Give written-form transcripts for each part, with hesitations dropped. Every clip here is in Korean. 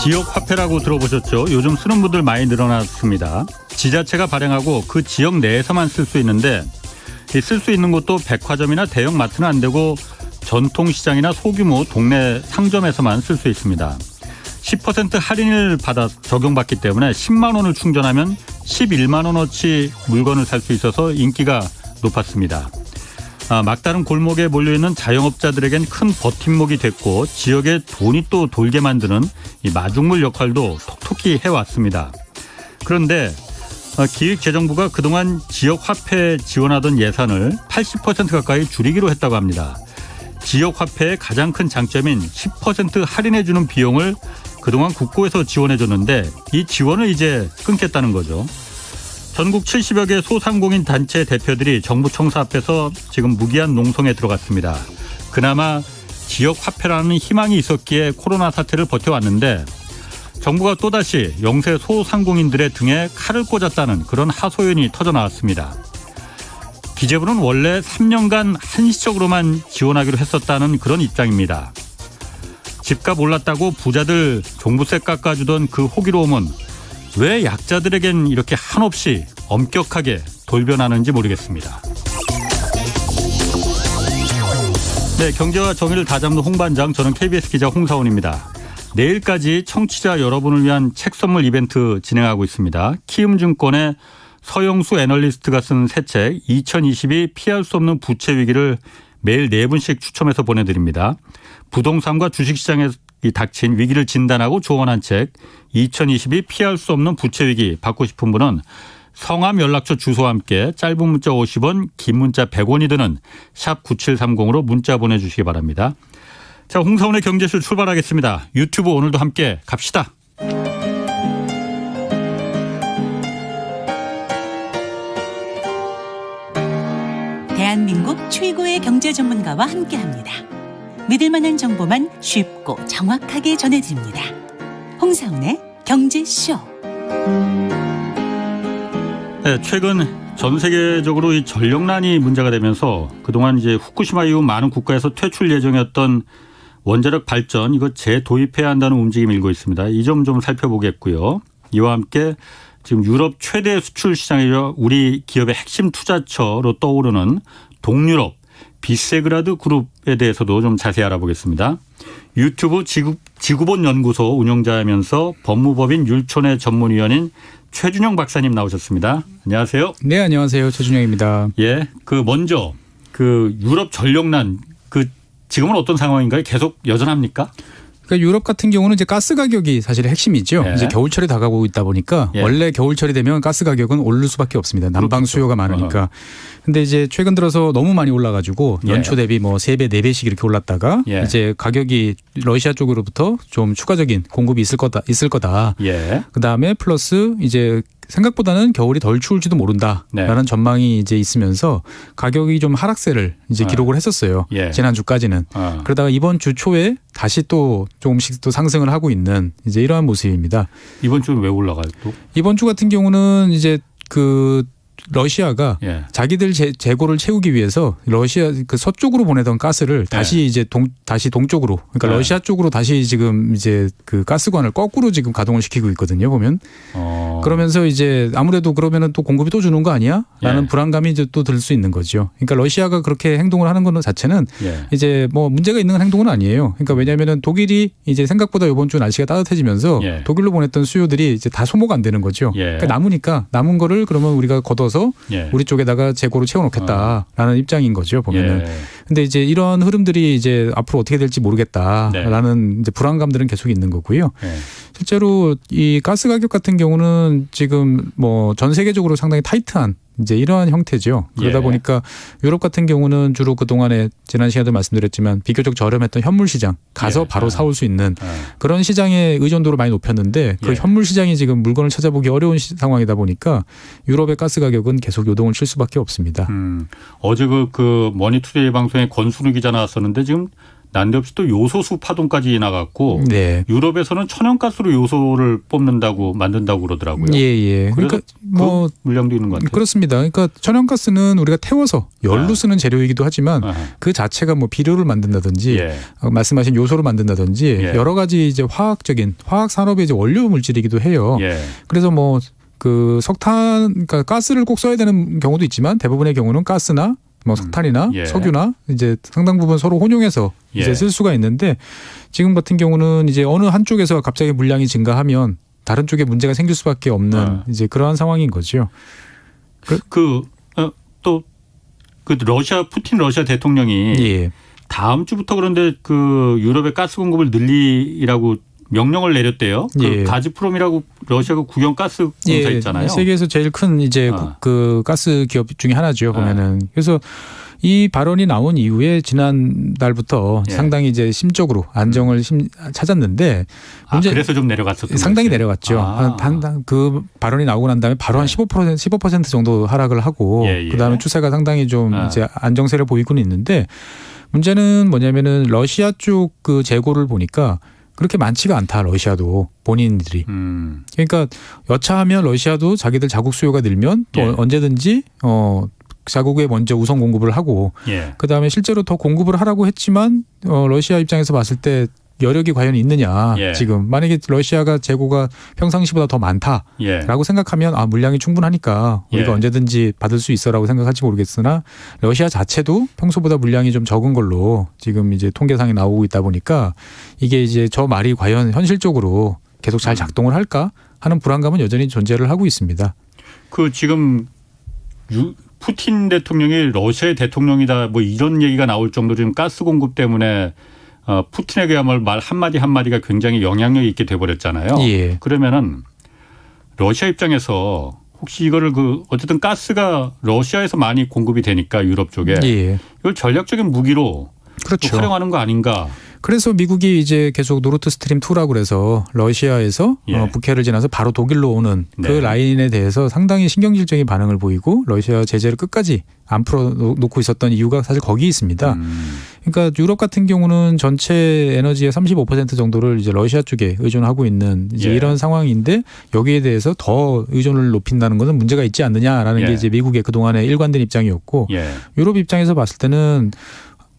지역화폐라고 들어보셨죠? 요즘 쓰는 분들 많이 늘어났습니다. 지자체가 발행하고 그 지역 내에서만 쓸 수 있는데 쓸 수 있는 곳도 백화점이나 대형 마트는 안 되고 전통시장이나 소규모 동네 상점에서만 쓸 수 있습니다. 10% 할인을 받아 적용받기 때문에 10만 원을 충전하면 11만 원어치 물건을 살 수 있어서 인기가 높았습니다. 막다른 골목에 몰려있는 자영업자들에겐 큰 버팀목이 됐고 지역에 돈이 또 돌게 만드는 이 마중물 역할도 톡톡히 해왔습니다. 그런데 기획재정부가 그동안 지역화폐 지원하던 예산을 80% 가까이 줄이기로 했다고 합니다. 지역화폐의 가장 큰 장점인 10% 할인해주는 비용을 그동안 국고에서 지원해줬는데 이 지원을 이제 끊겠다는 거죠. 전국 70여 개 소상공인 단체 대표들이 정부 청사 앞에서 지금 무기한 농성에 들어갔습니다. 그나마 지역화폐라는 희망이 있었기에 코로나 사태를 버텨왔는데 정부가 또다시 영세 소상공인들의 등에 칼을 꽂았다는 그런 하소연이 터져나왔습니다. 기재부는 원래 3년간 한시적으로만 지원하기로 했었다는 그런 입장입니다. 집값 올랐다고 부자들 종부세 깎아주던 그 호기로움은 왜 약자들에겐 이렇게 한없이 엄격하게 돌변하는지 모르겠습니다. 네, 경제와 정의를 다잡는 홍반장, 저는 KBS 기자 홍사원입니다. 내일까지 청취자 여러분을 위한 책 선물 이벤트 진행하고 있습니다. 키움증권의 서영수 애널리스트가 쓴 새 책 2022 피할 수 없는 부채 위기를 매일 4분씩 추첨해서 보내드립니다. 부동산과 주식시장에 닥친 위기를 진단하고 조언한 책 2022 피할 수 없는 부채 위기 받고 싶은 분은 성함, 연락처, 주소와 함께 짧은 문자 50원, 긴 문자 100원이 드는 샵 9730으로 문자 보내주시기 바랍니다. 자, 홍사원의 경제쇼 출발하겠습니다. 유튜브 오늘도 함께 갑시다. 대한민국 최고의 경제 전문가와 함께합니다. 믿을 만한 정보만 쉽고 정확하게 전해드립니다. 홍사훈의 경제쇼. 네, 최근 전 세계적으로 이 전력난이 문제가 되면서 그동안 이제 후쿠시마 이후 많은 국가에서 퇴출 예정이었던 원자력 발전 이거 재도입해야 한다는 움직임이 일고 있습니다. 이 점 좀 살펴보겠고요. 이와 함께 지금 유럽 최대 수출 시장이죠. 우리 기업의 핵심 투자처로 떠오르는 동유럽 비세그라드 그룹에 대해서도 좀 자세히 알아보겠습니다. 유튜브 지구본 연구소 운영자이면서 법무법인 율촌의 전문위원인 최준영 박사님 나오셨습니다. 안녕하세요. 네, 안녕하세요. 최준영입니다. 예, 먼저 유럽 전력난 지금은 어떤 상황인가요? 계속 여전합니까? 그러니까 유럽 같은 경우는 이제 가스 가격이 사실 핵심이죠. 예. 이제 겨울철이 다가오고 있다 보니까 예. 원래 겨울철이 되면 가스 가격은 오를 수밖에 없습니다. 난방 그렇겠죠. 수요가 많으니까. 근데 이제 최근 들어서 너무 많이 올라가지고 연초 대비 뭐 3배, 4배씩 이렇게 올랐다가 예. 이제 가격이 러시아 쪽으로부터 좀 추가적인 공급이 있을 거다. 예. 그다음에 플러스 이제 생각보다는 겨울이 덜 추울지도 모른다라는 네. 전망이 이제 있으면서 가격이 좀 하락세를 이제 기록을 했었어요. 예. 지난주까지는. 그러다가 이번 주 초에 다시 또 조금씩 또 상승을 하고 있는 이제 이러한 모습입니다. 이번 주는 왜 올라가요 또? 이번 주 같은 경우는 이제 러시아가 예. 자기들 재고를 채우기 위해서 러시아 서쪽으로 보내던 가스를 다시 이제 다시 동쪽으로 그러니까 네. 러시아 쪽으로 다시 지금 이제 가스관을 거꾸로 지금 가동을 시키고 있거든요. 보면 그러면서 이제 아무래도 그러면은 또 공급이 또 주는 거 아니야? 라는 예. 불안감이 이제 또 들 수 있는 거죠. 그러니까 러시아가 그렇게 행동을 하는 것 자체는 예. 이제 뭐 문제가 있는 행동은 아니에요. 그러니까 왜냐하면은 독일이 이제 생각보다 이번 주 날씨가 따뜻해지면서 예. 독일로 보냈던 수요들이 이제 다 소모가 안 되는 거죠. 예. 그러니까 남은 거를 그러면 우리가 걷어서 예. 우리 쪽에다가 재고로 채워놓겠다라는 입장인 거죠. 보면은. 예. 근데 이제 이런 흐름들이 이제 앞으로 어떻게 될지 모르겠다라는 이제 불안감들은 계속 있는 거고요. 예. 실제로 이 가스 가격 같은 경우는 지금 뭐 전 세계적으로 상당히 타이트한 이제 이러한 형태죠. 그러다 예. 보니까 유럽 같은 경우는 주로 그동안에 지난 시간에도 말씀드렸지만 비교적 저렴했던 현물 시장 가서 예. 바로 사올 수 있는 예. 그런 시장의 의존도를 많이 높였는데 그 예. 현물 시장이 지금 물건을 찾아보기 어려운 상황이다 보니까 유럽의 가스 가격은 계속 요동을 칠 수밖에 없습니다. 어제 그 머니투데이 방송에 권순우 기자 나왔었는데 지금 난데없이 또 요소수 파동까지 나갔고 네. 유럽에서는 천연가스로 요소를 뽑는다고 만든다고 그러더라고요. 예. 그러니까 뭐 그 물량도 있는 것 같아요. 그렇습니다. 그러니까 천연가스는 우리가 태워서 열로 쓰는 재료이기도 하지만 그 자체가 뭐 비료를 만든다든지 예. 말씀하신 요소를 만든다든지 예. 여러 가지 이제 화학적인 화학 산업의 이제 원료 물질이기도 해요. 예. 그래서 뭐 그 석탄, 그러니까 가스를 꼭 써야 되는 경우도 있지만 대부분의 경우는 가스나 뭐 석탄이나 예. 석유나 이제 상당 부분 서로 혼용해서 이제 예. 쓸 수가 있는데 지금 같은 경우는 이제 어느 한쪽에서 갑자기 물량이 증가하면 다른 쪽에 문제가 생길 수밖에 없는 이제 그러한 상황인 거죠. 또 그 푸틴 러시아 대통령이 예. 다음 주부터 그런데 그 유럽의 가스 공급을 늘리라고 명령을 내렸대요. 그 예. 가즈프롬이라고 러시아가 국영 가스 공사 있잖아요. 세계에서 제일 큰 이제 그 가스 기업 중에 하나죠. 보면은 그래서 이 발언이 나온 이후에 지난달부터 예. 상당히 이제 심적으로 안정을 찾았는데 문제 그래서 좀 내려갔었던 상당히 거였어요. 내려갔죠. 그 발언이 나오고 난 다음에 바로 한 15% 정도 하락을 하고 예. 그다음에 추세가 상당히 좀 이제 안정세를 보이고는 있는데 문제는 뭐냐면은 러시아 쪽 그 재고를 보니까 그렇게 많지가 않다. 러시아도 본인들이. 그러니까 여차하면 러시아도 자기들 자국 수요가 늘면 또 예. 언제든지 자국에 먼저 우선 공급을 하고 예. 그다음에 실제로 더 공급을 하라고 했지만 러시아 입장에서 봤을 때 여력이 과연 있느냐. 예. 지금 만약에 러시아가 재고가 평상시보다 더 많다라고 예. 생각하면 물량이 충분하니까 우리가 예. 언제든지 받을 수 있어라고 생각할지 모르겠으나 러시아 자체도 평소보다 물량이 좀 적은 걸로 지금 이제 통계상에 나오고 있다 보니까 이게 이제 저 말이 과연 현실적으로 계속 잘 작동을 할까 하는 불안감은 여전히 존재를 하고 있습니다. 그 지금 푸틴 대통령이 러시아의 대통령이다 뭐 이런 얘기가 나올 정도로 지금 가스 공급 때문에 푸틴에게야말로 말 한마디 한마디가 굉장히 영향력이 있게 돼버렸잖아요. 예. 그러면은 러시아 입장에서 혹시 이거를 어쨌든 가스가 러시아에서 많이 공급이 되니까 유럽 쪽에 예. 이걸 전략적인 무기로 그렇죠. 또 활용하는 거 아닌가. 그래서 미국이 이제 계속 노르트 스트림 2라고 그래서 러시아에서 예. 북해를 지나서 바로 독일로 오는 그 네. 라인에 대해서 상당히 신경질적인 반응을 보이고 러시아 제재를 끝까지 안 풀어놓고 있었던 이유가 사실 거기 있습니다. 그러니까 유럽 같은 경우는 전체 에너지의 35% 정도를 이제 러시아 쪽에 의존하고 있는 이제 예. 이런 상황인데 여기에 대해서 더 의존을 높인다는 것은 문제가 있지 않느냐라는 예. 게 이제 미국의 그동안의 일관된 입장이었고 예. 유럽 입장에서 봤을 때는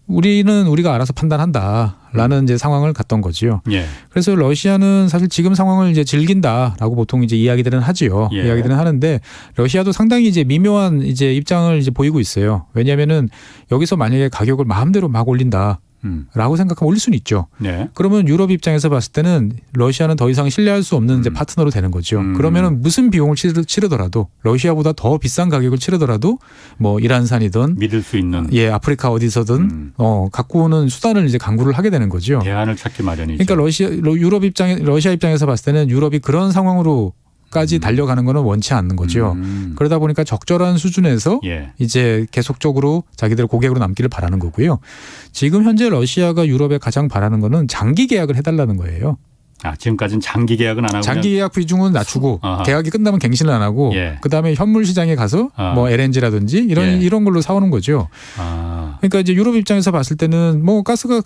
우리는 우리가 알아서 판단한다라는 이제 상황을 갖던 거지요. 예. 그래서 러시아는 사실 지금 상황을 이제 즐긴다라고 보통 이제 이야기들은 하지요. 예. 이야기들은 하는데 러시아도 상당히 이제 미묘한 이제 입장을 이제 보이고 있어요. 왜냐하면은 여기서 만약에 가격을 마음대로 막 올린다. 라고 생각하면 올릴 수는 있죠. 네. 그러면 유럽 입장에서 봤을 때는 러시아는 더 이상 신뢰할 수 없는 이제 파트너로 되는 거죠. 그러면은 무슨 비용을 치르더라도 러시아보다 더 비싼 가격을 치르더라도 뭐 이란산이든 믿을 수 있는 아프리카 어디서든 갖고 오는 수단을 이제 강구를 하게 되는 거죠. 대안을 찾기 마련이죠. 그러니까 러시아 입장에서 봤을 때는 유럽이 그런 상황으로 까지 달려가는 거는 원치 않는 거죠. 그러다 보니까 적절한 수준에서 예. 이제 계속적으로 자기들 고객으로 남기를 바라는 거고요. 지금 현재 러시아가 유럽에 가장 바라는 거는 장기 계약을 해달라는 거예요. 지금까지는 장기 계약은 안 하고 장기 계약 비중은 낮추고 아하. 계약이 끝나면 갱신을 안 하고 예. 그다음에 현물 시장에 가서 뭐 LNG라든지 이런 걸로 사오는 거죠. 그러니까 이제 유럽 입장에서 봤을 때는 뭐 가스가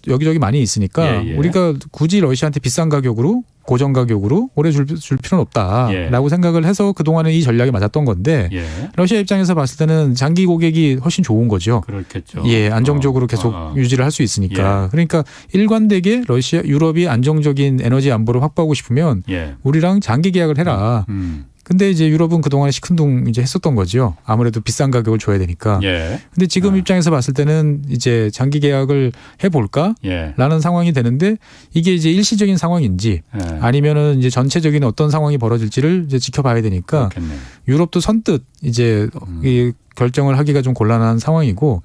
여기저기 많이 있으니까 예. 우리가 굳이 러시아한테 비싼 가격으로 고정 가격으로 오래 줄 필요는 없다라고 예. 생각을 해서 그동안에 이 전략이 맞았던 건데 예. 러시아 입장에서 봤을 때는 장기 고객이 훨씬 좋은 거죠. 그렇겠죠. 예, 안정적으로 계속 유지를 할 수 있으니까. 그러니까 일관되게 유럽이 안정적인 에너지 안보를 확보하고 싶으면 예. 우리랑 장기 계약을 해라. 근데 이제 유럽은 그동안에 시큰둥 이제 했었던 거죠. 아무래도 비싼 가격을 줘야 되니까. 예. 근데 지금 입장에서 봤을 때는 이제 장기 계약을 해볼까? 예. 라는 상황이 되는데 이게 이제 일시적인 상황인지 예. 아니면은 이제 전체적인 어떤 상황이 벌어질지를 이제 지켜봐야 되니까 그렇겠네. 유럽도 선뜻 이제 이 결정을 하기가 좀 곤란한 상황이고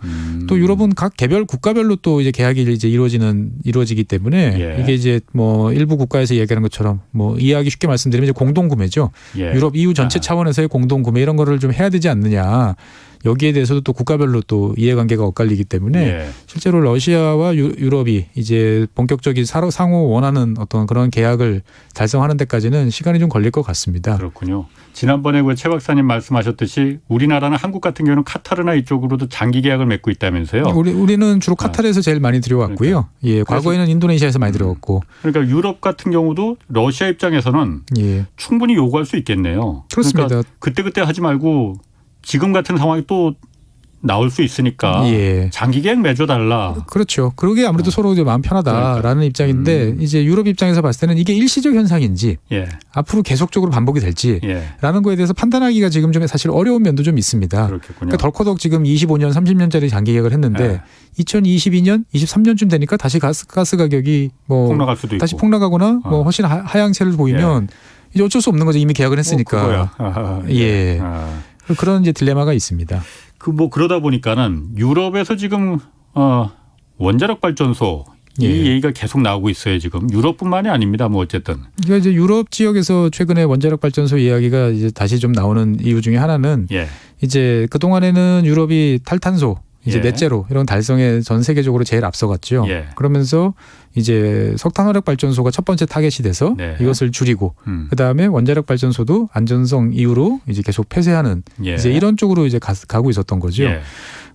또 유럽은 각 개별 국가별로 또 이제 계약이 이제 이루어지기 때문에 예. 이게 이제 뭐 일부 국가에서 얘기하는 것처럼 뭐 이해하기 쉽게 말씀드리면 이제 공동 구매죠. 예. 유럽 EU 전체 차원에서의 공동 구매 이런 거를 좀 해야 되지 않느냐. 여기에 대해서도 또 국가별로 또 이해관계가 엇갈리기 때문에 예. 실제로 러시아와 유럽이 이제 본격적인 상호 원하는 어떤 그런 계약을 달성하는 데까지는 시간이 좀 걸릴 것 같습니다. 그렇군요. 지난번에 그 최 박사님 말씀하셨듯이 우리나라는 한국 같은 경우는 카타르나 이쪽으로도 장기 계약을 맺고 있다면서요. 우리는 주로 카타르에서 제일 많이 들여왔고요. 예, 과거에는 인도네시아에서 많이 들여왔고. 그러니까 유럽 같은 경우도 러시아 입장에서는 예, 충분히 요구할 수 있겠네요. 그렇습니다. 그러니까 그때 하지 말고 지금 같은 상황이 또 나올 수 있으니까 예. 장기 계약 맺어달라. 그렇죠. 그러게 아무래도 서로 좀 마음 편하다라는 그러니까. 입장인데 이제 유럽 입장에서 봤을 때는 이게 일시적 현상인지 예. 앞으로 계속적으로 반복이 될지라는 예. 거에 대해서 판단하기가 지금 좀 사실 어려운 면도 좀 있습니다. 그렇겠군요. 그러니까 덜커덕 지금 25년, 30년짜리 장기 계약을 했는데 예. 2022년, 23년쯤 되니까 다시 가스 가격이 뭐 폭락할 수도 다시 있고. 폭락하거나 뭐 훨씬 하향세를 보이면 이제 어쩔 수 없는 거죠. 이미 계약을 했으니까. 그거야. 예. 아. 그런 이제 딜레마가 있습니다. 그 뭐 그러다 보니까는 유럽에서 지금 원자력 발전소 이 예. 얘기가 계속 나오고 있어요. 지금 유럽뿐만이 아닙니다. 뭐 어쨌든. 그러니까 이제 유럽 지역에서 최근에 원자력 발전소 이야기가 이제 다시 좀 나오는 이유 중에 하나는 예. 이제 그 동안에는 유럽이 탈탄소 이제 예. 넷제로 이런 달성에 전 세계적으로 제일 앞서갔죠. 예. 그러면서 이제 석탄화력 발전소가 첫 번째 타겟이 돼서 네. 이것을 줄이고 그 그다음에 원자력 발전소도 안전성 이유로 이제 계속 폐쇄하는 예. 이제 이런 쪽으로 이제 가고 있었던 거죠. 예.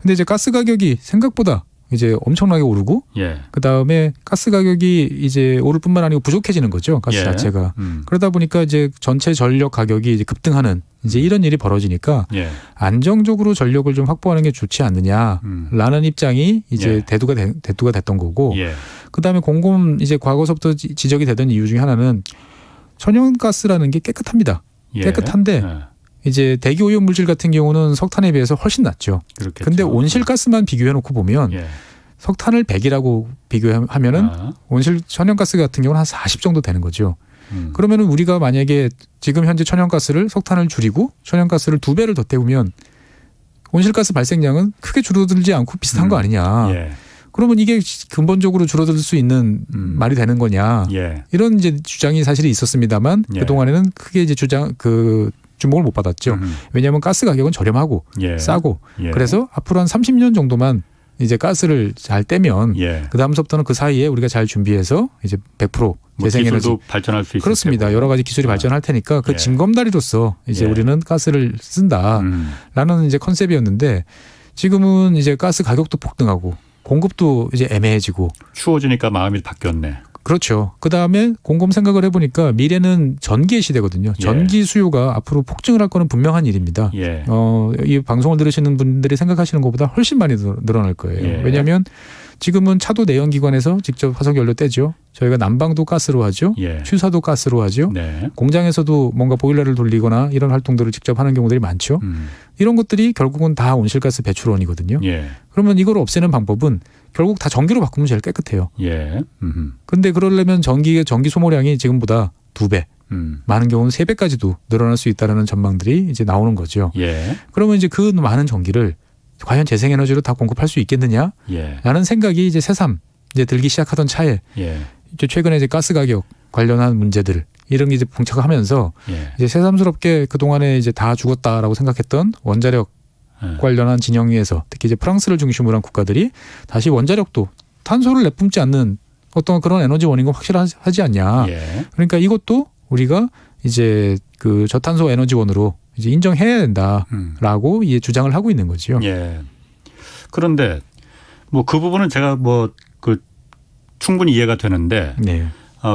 근데 이제 가스 가격이 생각보다 이제 엄청나게 오르고 예. 그다음에 가스 가격이 이제 오를 뿐만 아니고 부족해지는 거죠. 가스 예. 자체가. 그러다 보니까 이제 전체 전력 가격이 이제 급등하는 이제 이런 일이 벌어지니까 예. 안정적으로 전력을 좀 확보하는 게 좋지 않느냐라는 입장이 이제 예. 대두가 됐던 거고 예. 그다음에 곰곰 이제 과거서부터 지적이 되던 이유 중에 하나는 천연가스라는 게 깨끗합니다. 예. 깨끗한데 예. 이제 대기 오염 물질 같은 경우는 석탄에 비해서 훨씬 낮죠. 그렇겠죠. 근데 온실가스만 비교해 놓고 보면 예. 석탄을 100이라고 비교하면은 아. 온실 천연가스 같은 경우는 한 40 정도 되는 거죠. 그러면은 우리가 만약에 지금 현재 천연가스를 석탄을 줄이고 천연가스를 2배를 더 태우면 온실가스 발생량은 크게 줄어들지 않고 비슷한 거 아니냐. 예. 그러면 이게 근본적으로 줄어들 수 있는 말이 되는 거냐. 예. 이런 이제 주장이 사실 있었습니다만 예. 그동안에는 크게 이제 주목을 못 받았죠. 왜냐하면 가스 가격은 저렴하고 예. 싸고 예. 그래서 앞으로 한 30년 정도만 이제 가스를 잘 떼면 예. 그 다음부터는 그 사이에 우리가 잘 준비해서 이제 100% 뭐 재생에너지 기술도 발전할 수 있을 그렇습니다. 테고. 여러 가지 기술이 발전할 테니까 그 예. 징검다리로서 이제 예. 우리는 가스를 쓴다라는 이제 컨셉이었는데 지금은 이제 가스 가격도 폭등하고 공급도 이제 애매해지고 추워지니까 마음이 바뀌었네. 그렇죠. 그 다음에 곰곰 생각을 해보니까 미래는 전기의 시대거든요. 예. 전기 수요가 앞으로 폭증을 할 거는 분명한 일입니다. 예. 이 방송을 들으시는 분들이 생각하시는 것보다 훨씬 많이 늘어날 거예요. 예. 왜냐하면 지금은 차도 내연기관에서 직접 화석연료 떼죠. 저희가 난방도 가스로 하죠. 예. 취사도 가스로 하죠. 네. 공장에서도 뭔가 보일러를 돌리거나 이런 활동들을 직접 하는 경우들이 많죠. 이런 것들이 결국은 다 온실가스 배출원이거든요. 예. 그러면 이걸 없애는 방법은 결국 다 전기로 바꾸면 제일 깨끗해요. 예. 근데 그러려면 전기 소모량이 지금보다 2배, 많은 경우는 3배까지도 늘어날 수 있다는 전망들이 이제 나오는 거죠. 예. 그러면 이제 그 많은 전기를 과연 재생에너지로 다 공급할 수 있겠느냐라는 예. 생각이 이제 새삼 이제 들기 시작하던 차에 예. 이제 최근에 이제 가스 가격 관련한 문제들 이런 게 이제 봉착하면서 예. 이제 새삼스럽게 그 동안에 이제 다 죽었다라고 생각했던 원자력 예. 관련한 진영에서 특히 이제 프랑스를 중심으로 한 국가들이 다시 원자력도 탄소를 내뿜지 않는 어떤 그런 에너지 원인과 확실하지 않냐. 예. 그러니까 이것도 우리가 이제 그 저탄소 에너지원으로 이제 인정해야 된다라고 이제 주장을 하고 있는 거죠. 예. 그런데 뭐 그 부분은 제가 뭐 그 충분히 이해가 되는데 네.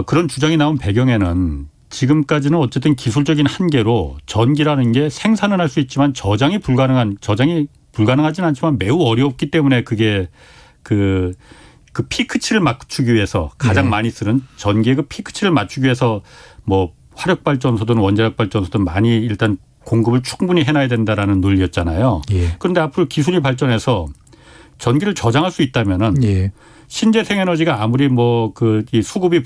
그런 주장이 나온 배경에는 지금까지는 어쨌든 기술적인 한계로 전기라는 게 생산은 할 수 있지만 저장이 불가능하진 않지만 매우 어렵기 때문에 그게 그 피크치를 맞추기 위해서 가장 네. 많이 쓰는 전기의 그 피크치를 맞추기 위해서 뭐 화력 발전소든 원자력 발전소든 많이 일단 공급을 충분히 해놔야 된다라는 논리였잖아요. 예. 그런데 앞으로 기술이 발전해서 전기를 저장할 수 있다면은 예. 신재생 에너지가 아무리 뭐 이 수급이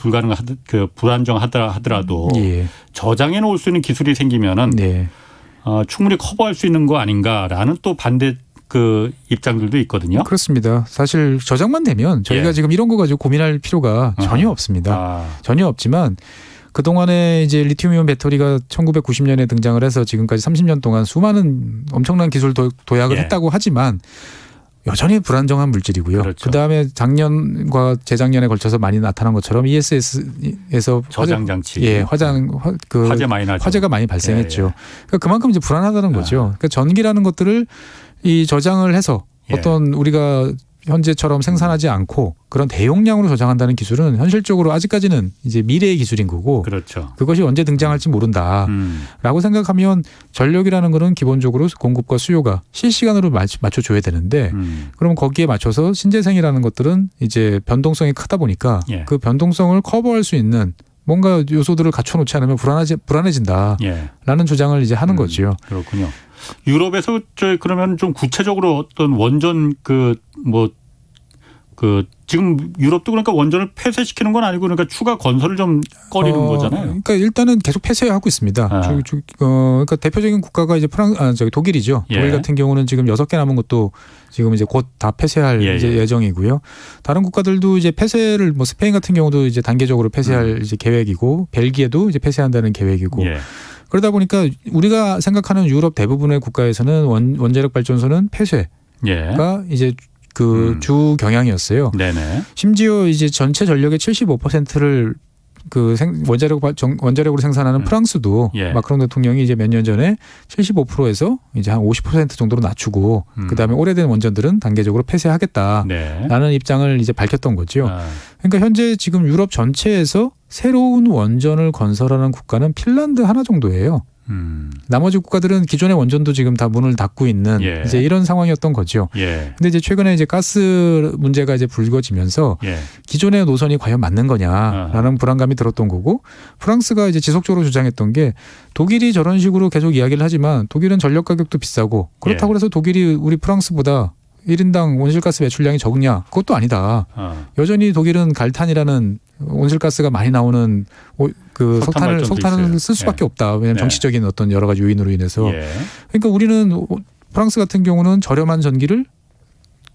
불안정하더라도 예. 저장해 놓을 수 있는 기술이 생기면은 네. 충분히 커버할 수 있는 거 아닌가라는 또 반대 그 입장들도 있거든요. 그렇습니다. 사실 저장만 되면 저희가 예. 지금 이런 거 가지고 고민할 필요가 전혀 없습니다. 전혀 없지만 그동안에 이제 리튬이온 배터리가 1990년에 등장을 해서 지금까지 30년 동안 수많은 엄청난 기술 도약을 예. 했다고 하지만 여전히 불안정한 물질이고요. 그렇죠. 그다음에 작년과 재작년에 걸쳐서 많이 나타난 것처럼 ESS에서 저장 장치. 화재 많이 나죠. 화재가 많이 발생했죠. 예, 예. 그러니까 그만큼 이제 불안하다는 거죠. 그러니까 전기라는 것들을 이 저장을 해서 예. 어떤 우리가 현재처럼 생산하지 않고 그런 대용량으로 저장한다는 기술은 현실적으로 아직까지는 이제 미래의 기술인 거고 그렇죠. 그것이 언제 등장할지 모른다라고 생각하면 전력이라는 거는 기본적으로 공급과 수요가 실시간으로 맞춰줘야 되는데 그럼 거기에 맞춰서 신재생이라는 것들은 이제 변동성이 크다 보니까 예. 그 변동성을 커버할 수 있는 뭔가 요소들을 갖춰놓지 않으면 불안해진다라는 예. 주장을 이제 하는 거죠. 그렇군요. 유럽에서 그러면 좀 구체적으로 어떤 원전 지금 유럽도 그러니까 원전을 폐쇄시키는 건 아니고 그러니까 추가 건설을 좀 꺼리는 거잖아요. 그러니까 일단은 계속 폐쇄하고 있습니다. 그러니까 대표적인 국가가 이제 독일이죠. 예. 독일 같은 경우는 지금 6개 남은 것도 지금 이제 곧 다 폐쇄할 이제 예정이고요. 다른 국가들도 이제 폐쇄를 스페인 같은 경우도 이제 단계적으로 폐쇄할 이제 계획이고 벨기에도 이제 폐쇄한다는 계획이고. 예. 그러다 보니까 우리가 생각하는 유럽 대부분의 국가에서는 원자력 발전소는 폐쇄가 이제 주 경향이었어요. 네네. 심지어 이제 전체 전력의 75%를 원자력으로 생산하는 프랑스도 마크롱 대통령이 이제 몇 년 전에 75%에서 이제 한 50% 정도로 낮추고 그다음에 오래된 원전들은 단계적으로 폐쇄하겠다라는 입장을 이제 밝혔던 거죠. 그러니까 현재 지금 유럽 전체에서 새로운 원전을 건설하는 국가는 핀란드 하나 정도예요. 나머지 국가들은 기존의 원전도 지금 다 문을 닫고 있는 이제 이런 상황이었던 거죠. 근데 이제 최근에 이제 가스 문제가 이제 불거지면서 기존의 노선이 과연 맞는 거냐라는 불안감이 들었던 거고 프랑스가 이제 지속적으로 주장했던 게 독일이 저런 식으로 계속 이야기를 하지만 독일은 전력 가격도 비싸고 그렇다고 해서 독일이 우리 프랑스보다 1인당 온실가스 배출량이 적냐? 그것도 아니다. 여전히 독일은 갈탄이라는 온실가스가 많이 나오는 석탄을 쓸 수밖에 없다. 왜냐하면 정치적인 어떤 여러 가지 요인으로 인해서. 그러니까 우리는 프랑스 같은 경우는 저렴한 전기를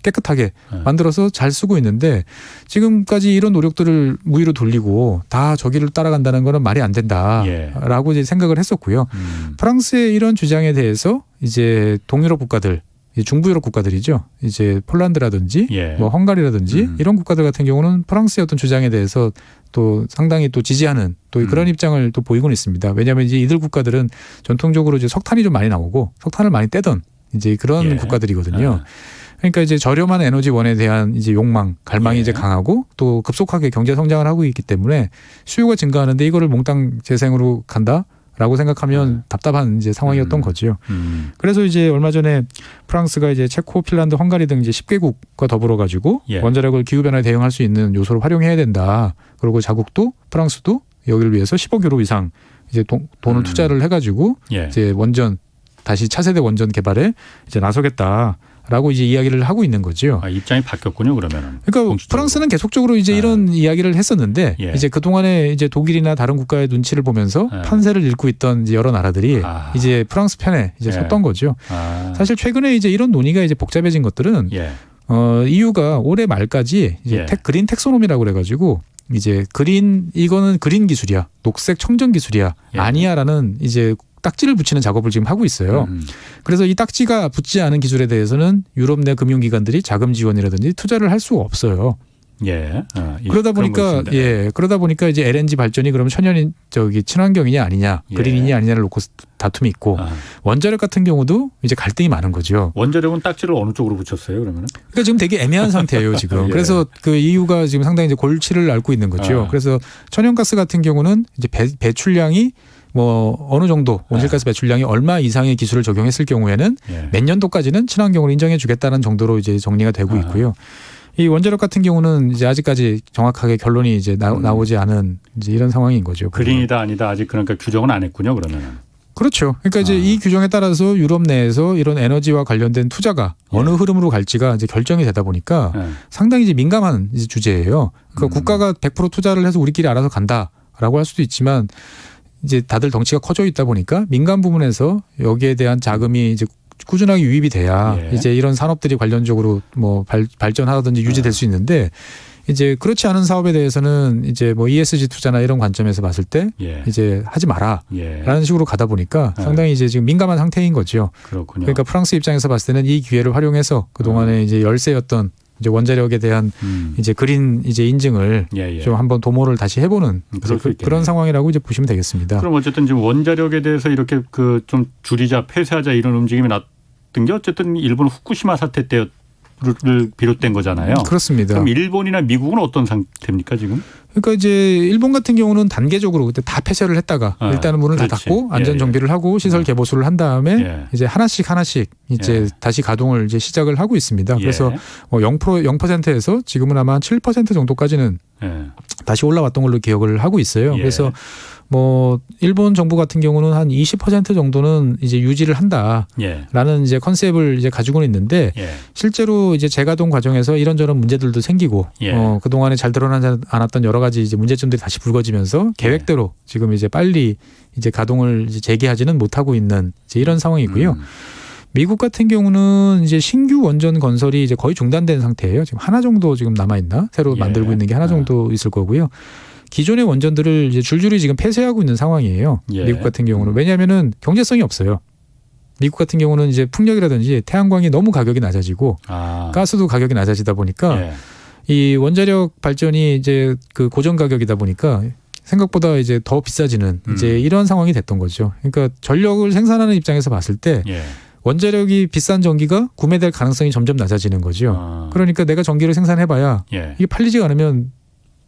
깨끗하게 만들어서 잘 쓰고 있는데 지금까지 이런 노력들을 무위로 돌리고 다 저기를 따라간다는 거는 말이 안 된다라고 이제 생각을 했었고요. 프랑스의 이런 주장에 대해서 이제 동유럽 국가들 중부 유럽 국가들이죠. 이제 폴란드라든지 헝가리라든지 이런 국가들 같은 경우는 프랑스의 어떤 주장에 대해서 또 상당히 또 지지하는 또 그런 입장을 또 보이고는 있습니다. 왜냐하면 이제 이들 국가들은 전통적으로 이제 석탄이 좀 많이 나오고 석탄을 많이 떼던 이제 그런 국가들이거든요. 그러니까 이제 저렴한 에너지원에 대한 이제 욕망, 갈망이 이제 강하고 또 급속하게 경제 성장을 하고 있기 때문에 수요가 증가하는데 이거를 몽땅 재생으로 간다라고 생각하면 답답한 이제 상황이었던 거지요. 그래서 이제 얼마 전에 프랑스가 이제 체코, 핀란드, 헝가리 등 이제 10개국과 더불어 가지고 원자력을 기후 변화에 대응할 수 있는 요소로 활용해야 된다. 그리고 자국도 프랑스도 여기를 위해서 10억 유로 이상 이제 돈을 투자를 해가지고 이제 다시 차세대 원전 개발에 이제 나서겠다라고 이제 이야기를 하고 있는 거죠. 입장이 바뀌었군요, 그러면은. 그러니까 공식적으로. 프랑스는 계속적으로 이제 이런 이야기를 했었는데 이제 그 동안에 이제 독일이나 다른 국가의 눈치를 보면서 판세를 읽고 있던 이제 여러 나라들이 이제 프랑스 편에 이제 섰던 거죠. 사실 최근에 이제 이런 논의가 이제 복잡해진 것들은 EU가 올해 말까지 이제 그린 텍소노미라고 그래가지고 이제 이거는 그린 기술이야, 녹색 청정 기술이야, 아니야라는 이제 딱지를 붙이는 작업을 지금 하고 있어요. 그래서 이 딱지가 붙지 않은 기술에 대해서는 유럽 내 금융기관들이 자금 지원이라든지 투자를 할 수가 없어요. 그러다 보니까 이제 LNG 발전이 그러면 친환경이냐 아니냐, 그린이냐 아니냐를 놓고 다툼이 있고 원자력 같은 경우도 이제 갈등이 많은 거죠. 원자력은 딱지를 어느 쪽으로 붙였어요, 그러면은? 그러니까 지금 되게 애매한 상태예요, 지금. 그래서 그 EU가 지금 상당히 이제 골치를 앓고 있는 거죠. 그래서 천연가스 같은 경우는 이제 배출량이 어느 정도 온실가스 배출량이 얼마 이상의 기술을 적용했을 경우에는 몇 년도까지는 친환경으로 인정해 주겠다는 정도로 이제 정리가 되고 있고요. 이 원자력 같은 경우는 이제 아직까지 정확하게 결론이 이제 나오지 않은 이제 이런 상황인 거죠. 그린이다 아니다 아직 그러니까 규정은 안 했군요, 그러면은. 그렇죠. 그러니까 이제 이 규정에 따라서 유럽 내에서 이런 에너지와 관련된 투자가 어느 흐름으로 갈지가 이제 결정이 되다 보니까 상당히 이제 민감한 이제 주제예요. 그러니까 국가가 100% 투자를 해서 우리끼리 알아서 간다라고 할 수도 있지만 이제 다들 덩치가 커져 있다 보니까 민간 부문에서 여기에 대한 자금이 이제 꾸준하게 유입이 돼야 이제 이런 산업들이 관련적으로 발전하든지 유지될 수 있는데 이제 그렇지 않은 사업에 대해서는 이제 뭐 ESG 투자나 이런 관점에서 봤을 때 예. 이제 하지 마라라는 예. 식으로 가다 보니까 예. 상당히 이제 지금 민감한 상태인 거죠. 그렇군요. 그러니까 프랑스 입장에서 봤을 때는 이 기회를 활용해서 그 동안에 이제 열세였던 이제 원자력에 대한 이제 그린 이제 인증을 예, 예. 좀 한번 도모를 다시 해보는 그럴 수 있겠네요. 그런 상황이라고 이제 보시면 되겠습니다. 그럼 어쨌든 지금 원자력에 대해서 이렇게 그 좀 줄이자, 폐쇄하자 이런 움직임이 났던 게 어쨌든 일본 후쿠시마 사태 때를 비롯된 거잖아요. 그렇습니다. 그럼 일본이나 미국은 어떤 상태입니까 지금? 그러니까 이제 일본 같은 경우는 단계적으로 그때 다 폐쇄를 했다가 일단은 문을 다 그렇지. 닫고 안전 예, 정비를 하고 시설 개보수를 한 다음에 예. 이제 하나씩 이제 예. 다시 가동을 이제 시작을 하고 있습니다. 예. 그래서 뭐 0%에서 지금은 아마 한 7% 정도까지는 예. 다시 올라왔던 걸로 기억을 하고 있어요. 예. 그래서 뭐 일본 정부 같은 경우는 한 20% 정도는 이제 유지를 한다라는 예. 이제 컨셉을 이제 가지고는 있는데 예. 실제로 이제 재가동 과정에서 이런저런 문제들도 생기고 예. 그 동안에 잘 드러나지 않았던 여러 가지 이제 문제점들이 다시 불거지면서 계획대로 지금 이제 빨리 이제 가동을 이제 재개하지는 못하고 있는 이제 이런 상황이고요. 미국 같은 경우는 이제 신규 원전 건설이 이제 거의 중단된 상태예요. 지금 하나 정도 지금 남아 있나? 새로 예. 만들고 있는 게 하나 정도 있을 거고요. 기존의 원전들을 이제 줄줄이 지금 폐쇄하고 있는 상황이에요. 예. 미국 같은 경우는 왜냐하면은 경제성이 없어요. 미국 같은 경우는 이제 풍력이라든지 태양광이 너무 가격이 낮아지고 가스도 가격이 낮아지다 보니까 예. 이 원자력 발전이 이제 그 고정 가격이다 보니까 생각보다 이제 더 비싸지는 이제 이런 상황이 됐던 거죠. 그러니까 전력을 생산하는 입장에서 봤을 때 예. 원자력이 비싼 전기가 구매될 가능성이 점점 낮아지는 거죠. 그러니까 내가 전기를 생산해봐야 예. 이게 팔리지가 않으면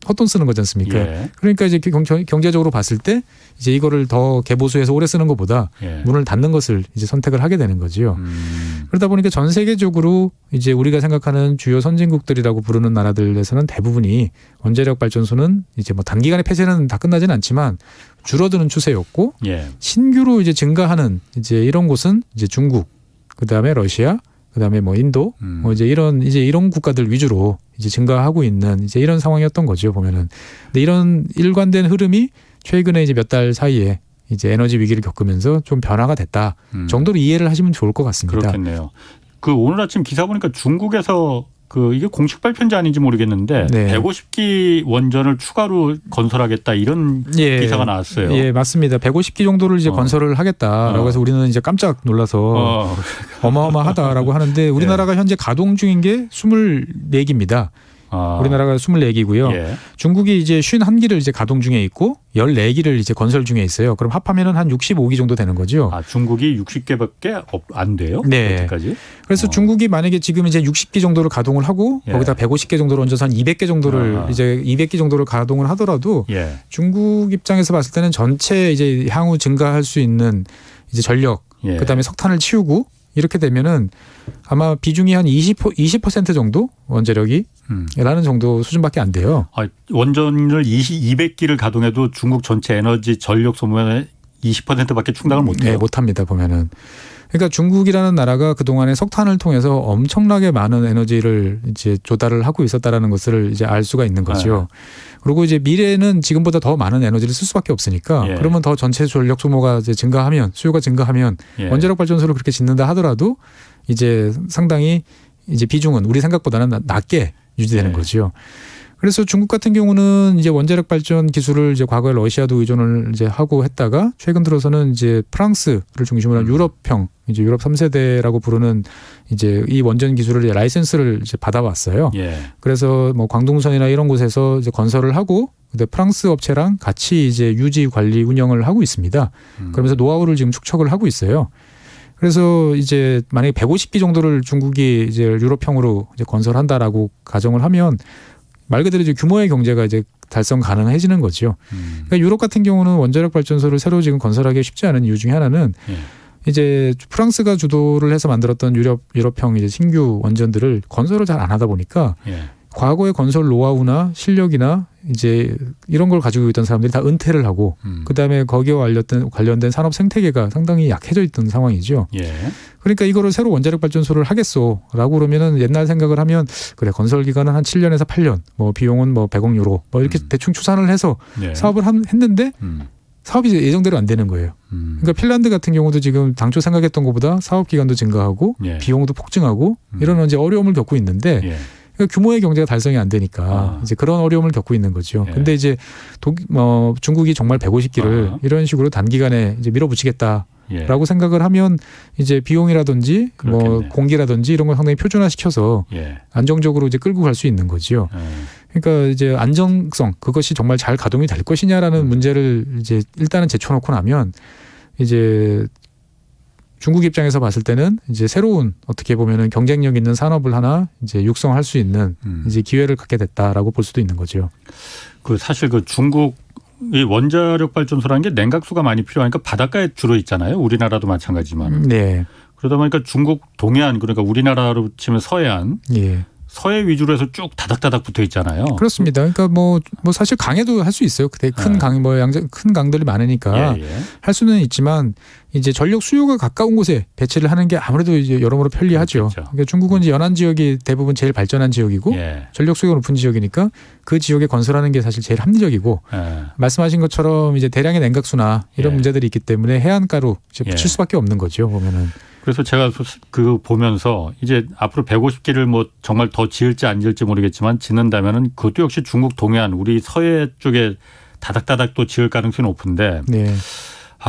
헛돈 쓰는 거지 않습니까? 예. 그러니까 이제 경제적으로 봤을 때 이제 이거를 더 개보수해서 오래 쓰는 것보다 예. 문을 닫는 것을 이제 선택을 하게 되는 거지요. 그러다 보니까 전 세계적으로 이제 우리가 생각하는 주요 선진국들이라고 부르는 나라들에서는 대부분이 원자력 발전소는 이제 뭐 단기간에 폐쇄는 다 끝나지는 않지만 줄어드는 추세였고 예. 신규로 이제 증가하는 이제 이런 곳은 이제 중국, 그다음에 러시아, 그다음에 뭐 인도, 뭐 이제 이런 국가들 위주로 이제 증가하고 있는 이제 이런 상황이었던 거죠, 보면은. 근데 이런 일관된 흐름이 최근에 이제 몇 달 사이에 이제 에너지 위기를 겪으면서 좀 변화가 됐다 정도로 이해를 하시면 좋을 것 같습니다. 그렇겠네요. 그 오늘 아침 기사 보니까 중국에서 그 이게 공식 발표인지 아닌지 모르겠는데 네. 150기 원전을 추가로 건설하겠다 이런 기사가 나왔어요. 예, 맞습니다. 150기 정도를 이제 건설을 하겠다라고 해서 우리는 이제 깜짝 놀라서 어마어마하다라고 하는데 우리나라가 현재 가동 중인 게 24기입니다. 우리나라가 24기고요. 예. 중국이 이제 51기를 이제 가동 중에 있고 14기를 이제 건설 중에 있어요. 그럼 합하면은 한 65기 정도 되는 거죠. 중국이 60개밖에 안 돼요? 네. 여태까지? 그래서 중국이 만약에 지금 이제 60기 정도를 가동을 하고 예. 거기다 150개 정도를 얹어서 한 200개 정도를 이제 200기 정도를 가동을 하더라도 예. 중국 입장에서 봤을 때는 전체 이제 향후 증가할 수 있는 이제 전력 예. 그다음에 석탄을 치우고 이렇게 되면은 아마 비중이 한 20% 정도 원자력이 라는 정도 수준밖에 안 돼요. 원전을 200기를 가동해도 중국 전체 에너지 전력 소모의 20%밖에 충당을 못해요. 네, 못합니다 보면은. 그러니까 중국이라는 나라가 그동안에 석탄을 통해서 엄청나게 많은 에너지를 이제 조달을 하고 있었다라는 것을 이제 알 수가 있는 거죠. 그리고 이제 미래에는 지금보다 더 많은 에너지를 쓸 수밖에 없으니까 예. 그러면 더 전체 전력 소모가 이제 증가하면 수요가 증가하면 예. 원자력 발전소를 그렇게 짓는다 하더라도 이제 상당히 이제 비중은 우리 생각보다는 낮게 유지되는 예. 거죠. 그래서 중국 같은 경우는 이제 원자력 발전 기술을 이제 과거에 러시아도 의존을 이제 하고 했다가 최근 들어서는 이제 프랑스를 중심으로 한 유럽형 이제 유럽 3세대라고 부르는 이제 이 원전 기술을 이제 라이센스를 이제 받아왔어요. 예. 그래서 뭐 광둥선이나 이런 곳에서 이제 건설을 하고 근데 프랑스 업체랑 같이 이제 유지 관리 운영을 하고 있습니다. 그러면서 노하우를 지금 축적을 하고 있어요. 그래서 이제 만약에 150기 정도를 중국이 이제 유럽형으로 이제 건설한다라고 가정을 하면 말 그대로 이제 규모의 경제가 이제 달성 가능해지는 거죠. 그러니까 유럽 같은 경우는 원자력 발전소를 새로 지금 건설하기 쉽지 않은 이유 중에 하나는 예. 이제 프랑스가 주도를 해서 만들었던 유럽형 이제 신규 원전들을 건설을 잘 안 하다 보니까 예. 과거의 건설 노하우나 실력이나 이제 이런 걸 가지고 있던 사람들이 다 은퇴를 하고 그다음에 거기와 관련된 산업 생태계가 상당히 약해져 있던 상황이죠. 예. 그러니까 이거를 새로 원자력 발전소를 하겠소라고 그러면은 옛날 생각을 하면 그래 건설 기간은 한 7년에서 8년 뭐 비용은 뭐 100억 유로 뭐 이렇게 대충 추산을 해서 예. 사업을 했는데 사업이 예정대로 안 되는 거예요. 그러니까 핀란드 같은 경우도 지금 당초 생각했던 것보다 사업 기간도 증가하고 예. 비용도 폭증하고 이런 이제 어려움을 겪고 있는데 예. 그러니까 규모의 경제가 달성이 안 되니까 이제 그런 어려움을 겪고 있는 거죠. 근데 이제 중국이 정말 150기를 이런 식으로 단기간에 이제 밀어붙이겠다. 라고 생각을 하면 이제 비용이라든지 그렇겠네. 뭐 공기라든지 이런 걸 상당히 표준화시켜서 안정적으로 이제 끌고 갈 수 있는 거지요. 그러니까 이제 안정성 그것이 정말 잘 가동이 될 것이냐라는 문제를 이제 일단은 제쳐놓고 나면 이제 중국 입장에서 봤을 때는 이제 새로운 어떻게 보면은 경쟁력 있는 산업을 하나 이제 육성할 수 있는 이제 기회를 갖게 됐다라고 볼 수도 있는 거죠. 그 사실 그 중국 이 원자력 발전소라는 게 냉각수가 많이 필요하니까 바닷가에 주로 있잖아요. 우리나라도 마찬가지지만. 네. 그러다 보니까 중국 동해안 그러니까 우리나라로 치면 서해안, 예. 서해 위주로 해서 쭉 다닥다닥 붙어 있잖아요. 그렇습니다. 그러니까 뭐 사실 강에도 할 수 있어요. 되게 큰 강, 뭐 큰 강들이 많으니까 할 수는 있지만 이제 전력 수요가 가까운 곳에 배치를 하는 게 아무래도 이제 여러모로 편리하죠. 그렇죠. 그러니까 중국은 이제 연안 지역이 대부분 제일 발전한 지역이고 전력 수요가 높은 지역이니까 그 지역에 건설하는 게 사실 제일 합리적이고 말씀하신 것처럼 이제 대량의 냉각수나 이런 문제들이 있기 때문에 해안가로 이제 붙일 수밖에 없는 거죠. 보면은. 그래서 제가 그 보면서 이제 앞으로 150기를 뭐 정말 더 지을지 안 지을지 모르겠지만 짓는다면은 그것도 역시 중국 동해안 우리 서해 쪽에 다닥다닥 또 지을 가능성이 높은데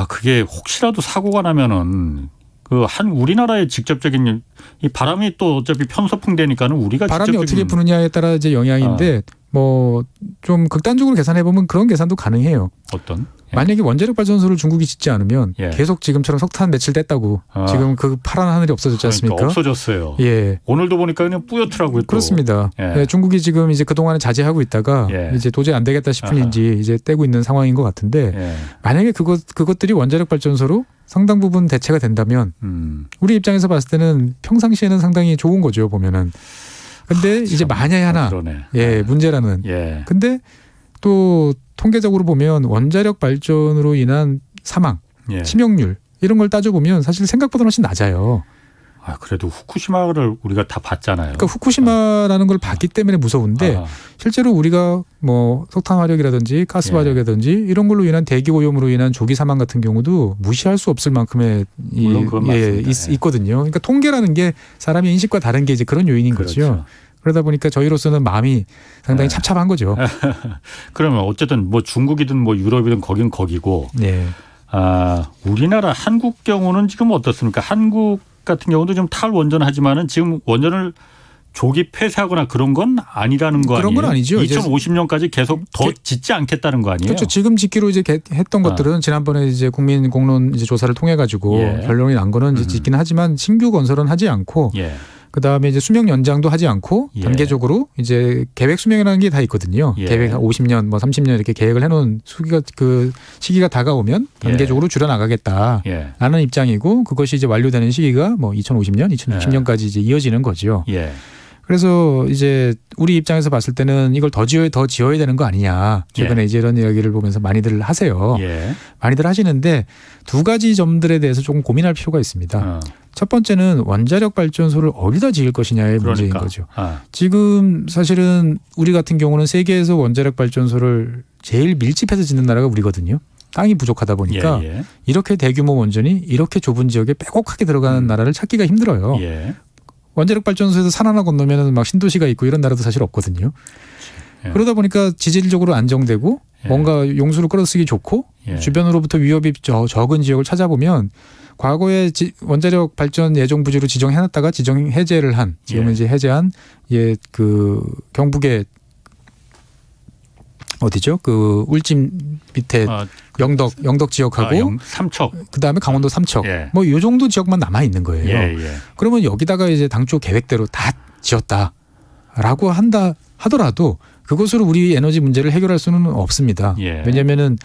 그게 혹시라도 사고가 나면은 그 우리나라의 직접적인 이 바람이 또 어차피 편서풍 되니까는 우리가 바람이 어떻게 부느냐에 따라 이제 영향인데 뭐 좀 극단적으로 계산해 보면 그런 계산도 가능해요. 어떤? 만약에 원자력 발전소를 중국이 짓지 않으면 계속 지금처럼 석탄 며칠 뗐다고 지금 그 파란 하늘이 없어졌지 않습니까? 그러니까 없어졌어요. 오늘도 보니까 그냥 뿌옇더라고요. 또. 그렇습니다. 중국이 지금 이제 그동안에 자제하고 있다가 이제 도저히 안 되겠다 싶은지 이제 떼고 있는 상황인 것 같은데 만약에 그것들이 원자력 발전소로 상당 부분 대체가 된다면 우리 입장에서 봤을 때는 평상시에는 상당히 좋은 거죠. 보면은. 근데 이제 만약에 하나 문제라는. 근데 또 통계적으로 보면 원자력 발전으로 인한 사망, 치명률 이런 걸 따져보면 사실 생각보다 훨씬 낮아요. 그래도 후쿠시마를 우리가 다 봤잖아요. 그러니까 후쿠시마라는 걸 봤기 때문에 무서운데 실제로 우리가 뭐 석탄 화력이라든지 가스 화력이라든지 이런 걸로 인한 대기 오염으로 인한 조기 사망 같은 경우도 무시할 수 없을 만큼의 있거든요. 그러니까 통계라는 게 사람의 인식과 다른 게 이제 그런 요인인 거죠. 그러다 보니까 저희로서는 마음이 상당히 찹찹한 거죠. 그러면 어쨌든 뭐 중국이든 뭐 유럽이든 거긴 거기고. 우리나라 한국 경우는 지금 어떻습니까? 한국 같은 경우도 좀 탈원전하지만은 지금 원전을 조기 폐쇄하거나 그런 건 아니라는 거 아니에요? 그런 건 아니죠. 2050년까지 계속 더 짓지 않겠다는 거 아니에요? 그렇죠. 지금 짓기로 이제 했던 것들은 지난번에 이제 국민 공론 이제 조사를 통해 가지고 결론이 난 거는 이제 짓기는 하지만 신규 건설은 하지 않고 그다음에 이제 수명 연장도 하지 않고 단계적으로 이제 계획 수명이라는 게 다 있거든요. 계획 50년 뭐 30년 이렇게 계획을 해놓은 시기가 다가오면 단계적으로 줄여나가겠다라는 입장이고 그것이 이제 완료되는 시기가 뭐 2050년, 2060년까지 이제 이어지는 거죠. 그래서 이제 우리 입장에서 봤을 때는 이걸 더 지어야 되는 거 아니냐. 최근에 이제 이런 이야기를 보면서 많이들 하세요. 많이들 하시는데 두 가지 점들에 대해서 조금 고민할 필요가 있습니다. 첫 번째는 원자력 발전소를 어디다 지을 것이냐의 문제인 거죠. 지금 사실은 우리 같은 경우는 세계에서 원자력 발전소를 제일 밀집해서 짓는 나라가 우리거든요. 땅이 부족하다 보니까 이렇게 대규모 원전이 이렇게 좁은 지역에 빼곡하게 들어가는 나라를 찾기가 힘들어요. 원자력 발전소에서 산 하나 건너면 막 신도시가 있고 이런 나라도 사실 없거든요. 그러다 보니까 지질적으로 안정되고 뭔가 용수를 끌어쓰기 좋고 주변으로부터 위협이 적은 지역을 찾아보면 과거에 원자력 발전 예정 부지로 지정해놨다가 지정 해제를 한 지금은 이제 해제한 그 경북의 어디죠? 그 울진 밑에 영덕 지역하고 삼척 그다음에 강원도 삼척 뭐 이 정도 지역만 남아 있는 거예요. 그러면 여기다가 이제 당초 계획대로 다 지었다라고 하더라도 그것으로 우리 에너지 문제를 해결할 수는 없습니다. 왜냐하면은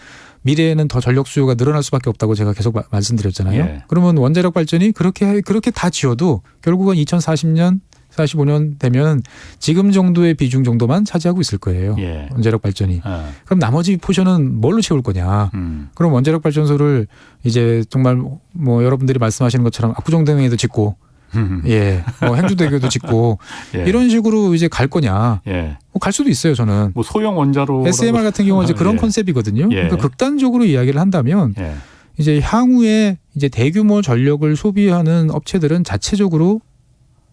미래에는 더 전력 수요가 늘어날 수밖에 없다고 제가 계속 말씀드렸잖아요. 그러면 원자력 발전이 그렇게 다 지어도 결국은 2040년 45년 되면 지금 정도의 비중 정도만 차지하고 있을 거예요. 원자력 발전이. 그럼 나머지 포션은 뭘로 채울 거냐. 그럼 원자력 발전소를 이제 정말 뭐 여러분들이 말씀하시는 것처럼 압구정동에도 짓고 뭐 행주대교도 짓고 이런 식으로 이제 갈 거냐. 뭐 갈 수도 있어요, 저는. 뭐 소형 원자로 SMR 같은 경우는 이제 그런 컨셉이거든요. 그러니까 극단적으로 이야기를 한다면 이제 향후에 이제 대규모 전력을 소비하는 업체들은 자체적으로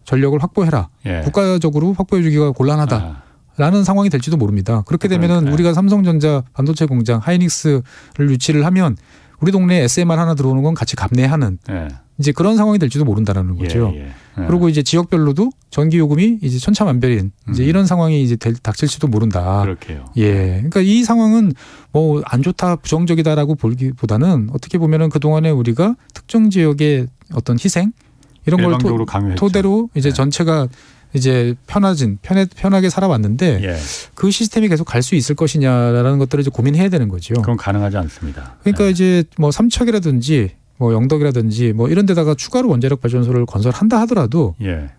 전력을 확보해라. 예. 국가적으로 확보해주기가 곤란하다라는 상황이 될지도 모릅니다. 그렇게 되면은 네. 우리가 삼성전자 반도체 공장 하이닉스를 유치를 하면 우리 동네에 SMR 하나 들어오는 건 같이 감내하는 예. 이제 그런 상황이 될지도 모른다라는 거죠. 예. 그리고 이제 지역별로도 전기 요금이 이제 천차만별인 이제 이런 상황이 이제 닥칠지도 모른다. 그렇게요. 예. 그러니까 이 상황은 뭐 안 좋다, 부정적이다라고 보기보다는 어떻게 보면은 그동안에 우리가 특정 지역의 어떤 희생 이런 걸 일방적으로 강요했죠. 토대로 이제 네. 전체가 이제 편하게 살아왔는데 예. 그 시스템이 계속 갈 수 있을 것이냐라는 것들을 이제 고민해야 되는 거죠. 그건 가능하지 않습니다. 그러니까 예. 이제 뭐 삼척이라든지 뭐 영덕이라든지 뭐 이런 데다가 추가로 원자력 발전소를 건설한다 하더라도 예.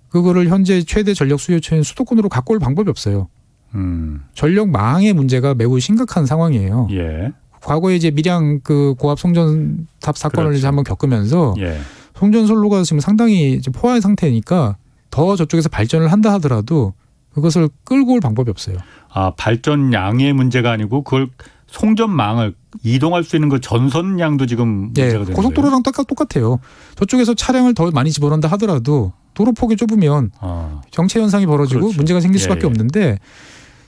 그거를 현재 최대 전력 수요처인 수도권으로 갖고 올 방법이 없어요. 전력망의 문제가 매우 심각한 상황이에요. 예. 과거에 이제 밀양 그 고압 송전탑 사건을 그렇죠. 이제 한번 겪으면서 예. 송전선로가 지금 상당히 이제 포화의 상태니까 더 저쪽에서 발전을 한다 하더라도 그것을 끌고 올 방법이 없어요. 아, 발전량의 문제가 아니고 그걸 송전망을 이동할 수 있는 그 전선량도 지금 예, 문제가 되는 고속도로랑 똑같아요. 저쪽에서 차량을 더 많이 집어넣는다 하더라도 도로폭이 좁으면 거예요? 정체 현상이 벌어지고 그렇죠. 문제가 생길 예, 수밖에 예. 없는데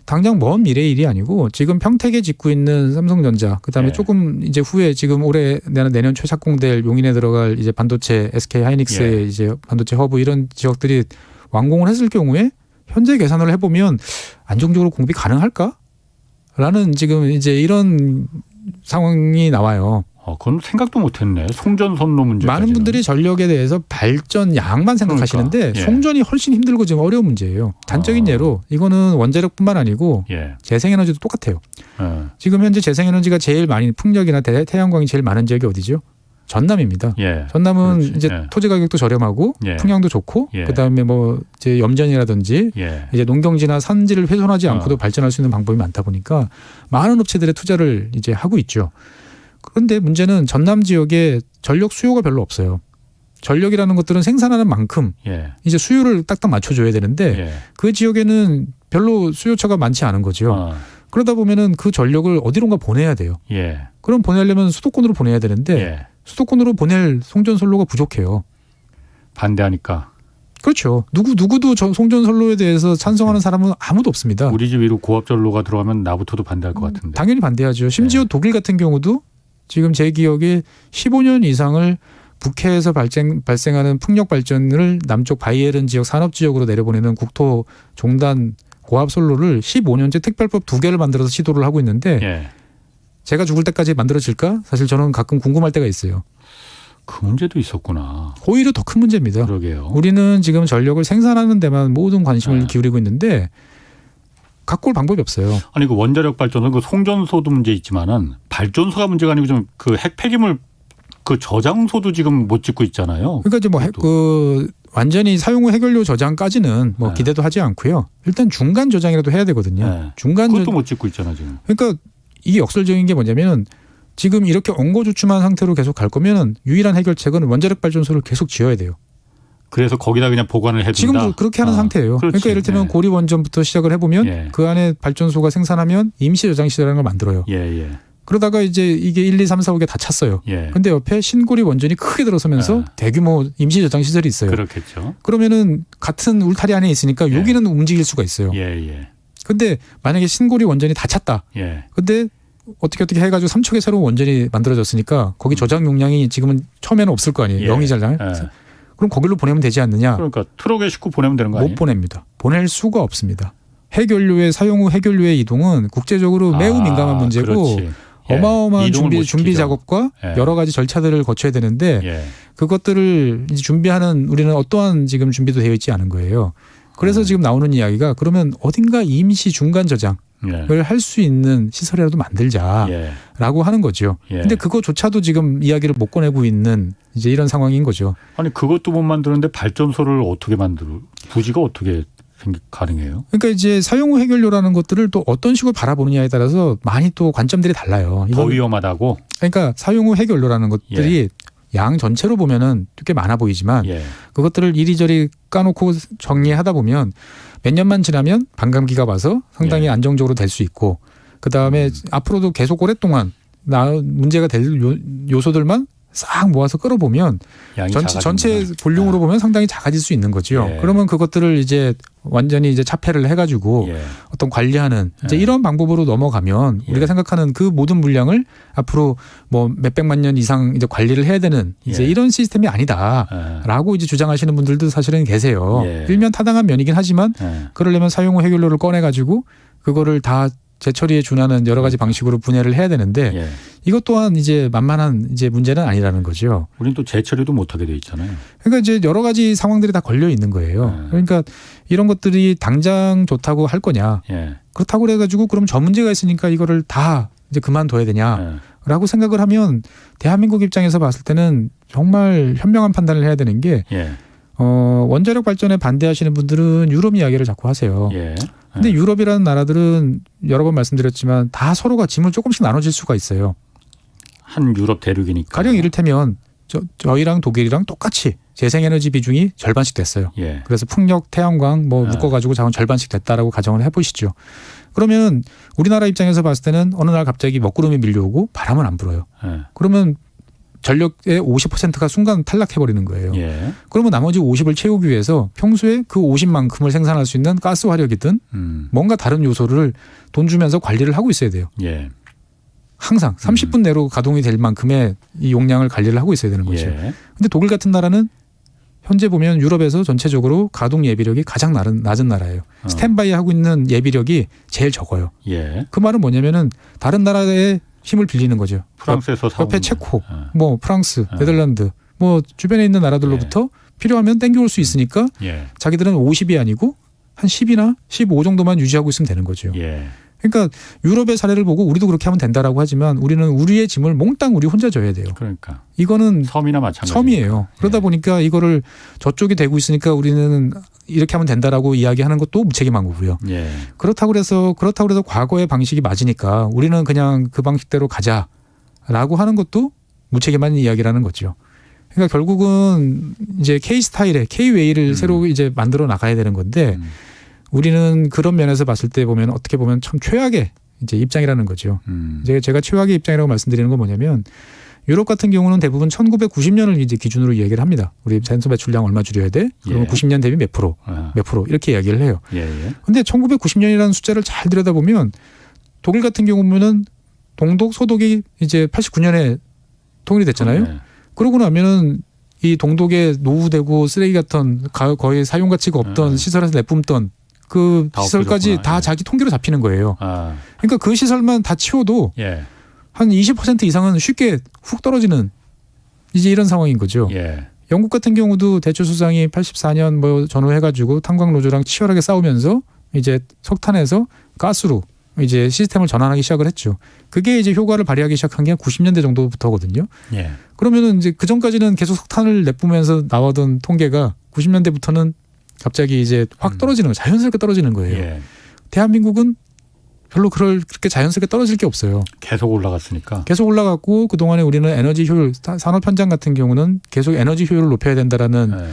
당장 먼 미래의 일이 아니고 지금 평택에 짓고 있는 삼성전자 그다음에 예. 조금 이제 후에 지금 올해 내년 초착공될 용인에 들어갈 이제 반도체 SK 하이닉스의 예. 이제 반도체 허브 이런 지역들이 완공을 했을 경우에 현재 계산을 해보면 안정적으로 공급이 가능할까? 라는 지금 이제 이런 상황이 나와요. 그건 생각도 못했네. 송전선로 문제. 많은 분들이 전력에 대해서 발전량만 생각하시는데 그러니까, 예. 송전이 훨씬 힘들고 지금 어려운 문제예요. 단적인 예로 이거는 원자력뿐만 아니고 예. 재생에너지도 똑같아요. 예. 지금 현재 재생에너지가 제일 많이 풍력이나 태양광이 제일 많은 지역이 어디죠? 전남입니다. 예. 전남은 그렇지. 이제 예. 토지 가격도 저렴하고 예. 풍량도 좋고 예. 그다음에 뭐 이제 염전이라든지 예. 이제 농경지나 산지를 훼손하지 않고도 발전할 수 있는 방법이 많다 보니까 많은 업체들의 투자를 이제 하고 있죠. 그런데 문제는 전남 지역에 전력 수요가 별로 없어요. 전력이라는 것들은 생산하는 만큼 예. 이제 수요를 딱딱 맞춰줘야 되는데 예. 그 지역에는 별로 수요처가 많지 않은 거죠. 그러다 보면은 그 전력을 어디론가 보내야 돼요. 예. 그럼 보내려면 수도권으로 보내야 되는데 예. 수도권으로 보낼 송전선로가 부족해요. 반대하니까 그렇죠. 누구도 송전선로에 대해서 찬성하는 사람은 아무도 없습니다. 우리 집 위로 고압전로가 들어가면 나부터도 반대할 것 같은데. 당연히 반대하죠. 심지어 네. 독일 같은 경우도 지금 제 기억에 15년 이상을 북해에서 발생하는 풍력 발전을 남쪽 바이에른 지역 산업 지역으로 내려보내는 국토 종단 고압 선로를 15년째 특별법 2개를 만들어서 시도를 하고 있는데 예. 제가 죽을 때까지 만들어질까? 사실 저는 가끔 궁금할 때가 있어요. 그 문제도 있었구나. 오히려 더 큰 문제입니다. 그러게요. 우리는 지금 전력을 생산하는 데만 모든 관심을 네. 기울이고 있는데 갖고 올 방법이 없어요. 아니 그 원자력 발전소 그 송전소도 문제 있지만은 발전소가 문제가 아니고 좀 그 핵 폐기물 그 저장소도 지금 못 짓고 있잖아요. 그러니까 이제 뭐 그 완전히 사용 후 해결료 저장까지는 뭐 네. 기대도 하지 않고요. 일단 중간 저장이라도 해야 되거든요. 네. 중간 그것도 못 짓고 있잖아 지금. 그러니까 이게 역설적인 게 뭐냐면 지금 이렇게 엉거주춤한 상태로 계속 갈 거면은 유일한 해결책은 원자력 발전소를 계속 지어야 돼요. 그래서 거기다 그냥 보관을 해둔다. 지금 그렇게 하는 상태예요. 그렇지. 그러니까 이를테면 네. 고리 원전부터 시작을 해보면 예. 그 안에 발전소가 생산하면 임시 저장 시설이라는 걸 만들어요. 예. 그러다가 이제 이게 1, 2, 3, 4, 5개 다 찼어요. 예. 근데 옆에 신고리 원전이 크게 들어서면서 네. 대규모 임시 저장 시설이 있어요. 그렇겠죠. 그러면은 같은 울타리 안에 있으니까 예. 여기는 움직일 수가 있어요. 예. 근데 만약에 신고리 원전이 다 찼다. 예. 근데 어떻게 해가지고 삼척에 새로운 원전이 만들어졌으니까 거기 저장 용량이 지금은 처음에는 없을 거 아니에요. 예. 0이잖아요. 예. 그럼 거기로 보내면 되지 않느냐? 그러니까 트럭에 싣고 보내면 되는 거 못 아니에요? 보냅니다. 보낼 수가 없습니다. 해결료의 사용 후 해결료의 이동은 국제적으로 매우 민감한 문제고 그렇지. 예. 어마어마한 이동을 못 준비 시키죠. 작업과 예. 여러 가지 절차들을 거쳐야 되는데 예. 그것들을 이제 준비하는 우리는 어떠한 지금 준비도 되어 있지 않은 거예요. 그래서 지금 나오는 이야기가 그러면 어딘가 임시 중간 저장을 예. 할 수 있는 시설이라도 만들자라고 예. 하는 거죠. 예. 근데 그거조차도 지금 이야기를 못 꺼내고 있는 이제 이런 상황인 거죠. 아니 그것도 못 만드는데 발전소를 어떻게 부지가 어떻게 가능해요? 그러니까 이제 사용 후 해결료라는 것들을 또 어떤 식으로 바라보느냐에 따라서 많이 또 관점들이 달라요. 더 이건 위험하다고? 그러니까 사용 후 해결료라는 것들이 양 전체로 보면은 꽤 많아 보이지만 예. 그것들을 이리저리 까놓고 정리하다 보면 몇 년만 지나면 반감기가 와서 상당히 예. 안정적으로 될 수 있고 그다음에 앞으로도 계속 오랫동안 문제가 될 요소들만 싹 모아서 끌어보면 양이 전체 작아지는구나. 볼륨으로 보면 상당히 작아질 수 있는 거죠. 예. 그러면 그것들을 이제 완전히 이제 차폐를 해가지고 예. 어떤 관리하는 이제 예. 이런 방법으로 넘어가면 예. 우리가 생각하는 그 모든 물량을 앞으로 뭐 몇백만 년 이상 이제 관리를 해야 되는 이제 예. 이런 시스템이 아니다라고 예. 이제 주장하시는 분들도 사실은 계세요. 예. 일면 타당한 면이긴 하지만 예. 그러려면 사용 후 해결료를 꺼내가지고 그거를 다 재처리에 준하는 여러 가지 방식으로 분해를 해야 되는데 예. 이것 또한 이제 만만한 이제 문제는 아니라는 거죠. 우리는 또 재처리도 못하게 돼 있잖아요. 그러니까 이제 여러 가지 상황들이 다 걸려 있는 거예요. 그러니까 이런 것들이 당장 좋다고 할 거냐. 예. 그렇다고 그래가지고 그럼 저 문제가 있으니까 이거를 다 이제 그만둬야 되냐라고 예. 생각을 하면 대한민국 입장에서 봤을 때는 정말 현명한 판단을 해야 되는 게 예. 원자력 발전에 반대하시는 분들은 유럽 이야기를 자꾸 하세요. 예. 근데 유럽이라는 나라들은 여러 번 말씀드렸지만 다 서로가 짐을 조금씩 나눠질 수가 있어요. 한 유럽 대륙이니까. 가령 이를테면 저희랑 독일이랑 똑같이 재생에너지 비중이 절반씩 됐어요. 예. 그래서 풍력, 태양광 뭐 묶어가지고 자원 절반씩 됐다라고 가정을 해보시죠. 그러면 우리나라 입장에서 봤을 때는 어느 날 갑자기 먹구름이 밀려오고 바람은 안 불어요. 예. 그러면 전력의 50%가 순간 탈락해버리는 거예요. 예. 그러면 나머지 50을 채우기 위해서 평소에 그 50만큼을 생산할 수 있는 가스 화력이든 뭔가 다른 요소를 돈 주면서 관리를 하고 있어야 돼요. 예. 항상 30분 내로 가동이 될 만큼의 이 용량을 관리를 하고 있어야 되는 거죠. 예. 근데 독일 같은 나라는 현재 보면 유럽에서 전체적으로 가동 예비력이 가장 낮은 나라예요. 스탠바이 하고 있는 예비력이 제일 적어요. 예. 그 말은 뭐냐면은 다른 나라의 힘을 빌리는 거죠. 프랑스에서 사온 옆에 체코, 거. 뭐 프랑스, 네덜란드, 뭐 주변에 있는 나라들로부터 필요하면 땡겨올 수 있으니까 예. 자기들은 50이 아니고 한 10이나 15 정도만 유지하고 있으면 되는 거죠. 예. 그러니까 유럽의 사례를 보고 우리도 그렇게 하면 된다라고 하지만 우리는 우리의 짐을 몽땅 우리 혼자 져야 돼요. 그러니까 이거는 섬이나 마찬가지. 섬이에요. 그러다 보니까 이거를 저쪽이 되고 있으니까 우리는 이렇게 하면 된다라고 이야기하는 것도 무책임한 거고요. 예. 그렇다고 그래서 과거의 방식이 맞으니까 우리는 그냥 그 방식대로 가자라고 하는 것도 무책임한 이야기라는 거죠. 그러니까 결국은 이제 K 스타일의 K 웨이를 새로 이제 만들어 나가야 되는 건데 우리는 그런 면에서 봤을 때 보면 어떻게 보면 참 최악의 이제 입장이라는 거죠. 이제 제가 최악의 입장이라고 말씀드리는 건 뭐냐면 유럽 같은 경우는 대부분 1990년을 이제 기준으로 이야기를 합니다. 우리 탄소 배출량 얼마 줄여야 돼? 그러면 예. 90년 대비 몇 프로, 몇 프로 이렇게 이야기를 해요. 예. 근데 1990년이라는 숫자를 잘 들여다보면 독일 같은 경우는 동독, 소독이 이제 89년에 통일이 됐잖아요. 예. 그러고 나면은 이 동독에 노후되고 쓰레기 같은 거의 사용 가치가 없던 시설에서 내뿜던 그 다 시설까지 없어졌구나. 다 예. 자기 통계로 잡히는 거예요. 아. 그러니까 그 시설만 다 치워도 예. 한 20% 이상은 쉽게 훅 떨어지는 이제 이런 상황인 거죠. 예. 영국 같은 경우도 대처 수상이 84년 뭐 전후해가지고 탄광 노조랑 치열하게 싸우면서 이제 석탄에서 가스로 이제 시스템을 전환하기 시작을 했죠. 그게 이제 효과를 발휘하기 시작한 게 90년대 정도부터거든요. 예. 그러면은 이제 그 전까지는 계속 석탄을 내뿜으면서 나오던 통계가 90년대부터는 갑자기 이제 확 떨어지는 거예요. 자연스럽게 떨어지는 거예요. 예. 대한민국은 별로 그렇게 자연스럽게 떨어질 게 없어요. 계속 올라갔으니까. 계속 올라갔고 그동안에 우리는 에너지 효율, 산업 현장 같은 경우는 계속 에너지 효율을 높여야 된다라는 예.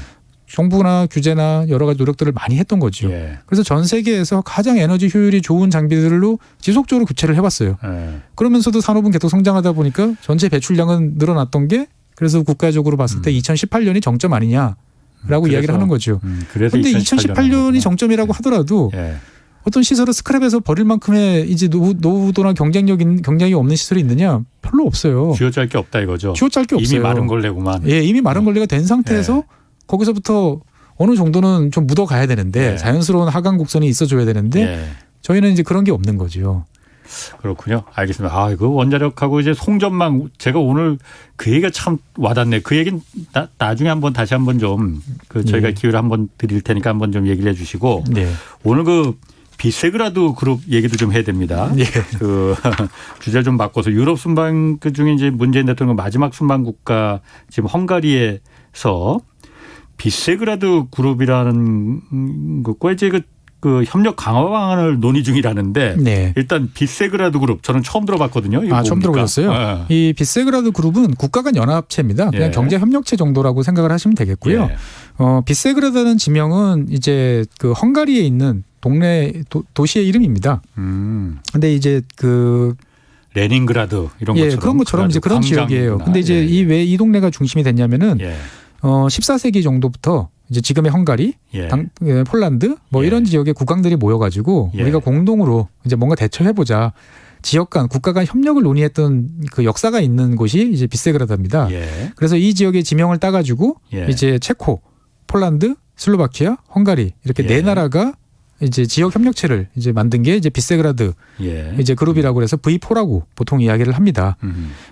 정부나 규제나 여러 가지 노력들을 많이 했던 거죠. 예. 그래서 전 세계에서 가장 에너지 효율이 좋은 장비들로 지속적으로 교체를 해봤어요. 예. 그러면서도 산업은 계속 성장하다 보니까 전체 배출량은 늘어났던 게 그래서 국가적으로 봤을 때 2018년이 정점 아니냐라고 이야기를 하는 거죠. 그래서 그런데 2018년이 정점이라고 하더라도 예. 어떤 시설을 스크랩해서 버릴 만큼의 이제 노후도나 경쟁이 없는 시설이 있느냐? 별로 없어요. 쥐어짤 게 없다 이거죠. 쥐어짤 게 없어요. 이미 마른 걸레구만. 예, 이미 마른 걸레가 된 상태에서 예. 거기서부터 어느 정도는 좀 묻어가야 되는데 예. 자연스러운 하강 곡선이 있어줘야 되는데 예. 저희는 저희는 이제 그런 게 없는 거죠. 그렇군요. 알겠습니다. 아, 이거 원자력하고 이제 송전망 제가 오늘 그 얘기가 참 와닿네. 그 얘기는 나중에 한번 다시 한번 좀 그 저희가 예. 기회를 한번 드릴 테니까 한번 좀 얘기를 해 주시고 네. 오늘 그 비세그라드 그룹 얘기도 좀 해야 됩니다. 예. 그 주제를 좀 바꿔서 유럽 순방 그 중에 이제 문재인 대통령 마지막 순방 국가 지금 헝가리에서 비세그라드 그룹이라는 그 이제 그 협력 강화 방안을 논의 중이라는데 네. 일단 비세그라드 그룹 저는 처음 들어봤거든요. 이거 처음 뭡니까? 들어보셨어요? 이 비세그라드 그룹은 국가 간 연합체입니다. 그냥 예. 경제 협력체 정도라고 생각을 하시면 되겠고요. 예. 비세그라드는 지명은 이제 그 헝가리에 있는 동네 도시의 이름입니다. 근데 이제 그 레닌그라드 이런 것처럼 그런 것처럼 이제 그런 지역이에요. 근데 이제 이 동네가 중심이 됐냐면은 14세기 정도부터 이제 지금의 헝가리, 폴란드 뭐 이런 지역의 국왕들이 모여가지고 우리가 공동으로 이제 뭔가 대처해보자. 지역 간 국가 간 협력을 논의했던 그 역사가 있는 곳이 이제 비세그라드입니다. 그래서 이 지역의 지명을 따가지고 이제 체코, 폴란드, 슬로바키아, 헝가리 이렇게 네 나라가 이제 지역 협력체를 이제 만든 게 이제 비세그라드 이제 그룹이라고 해서 V4라고 보통 이야기를 합니다.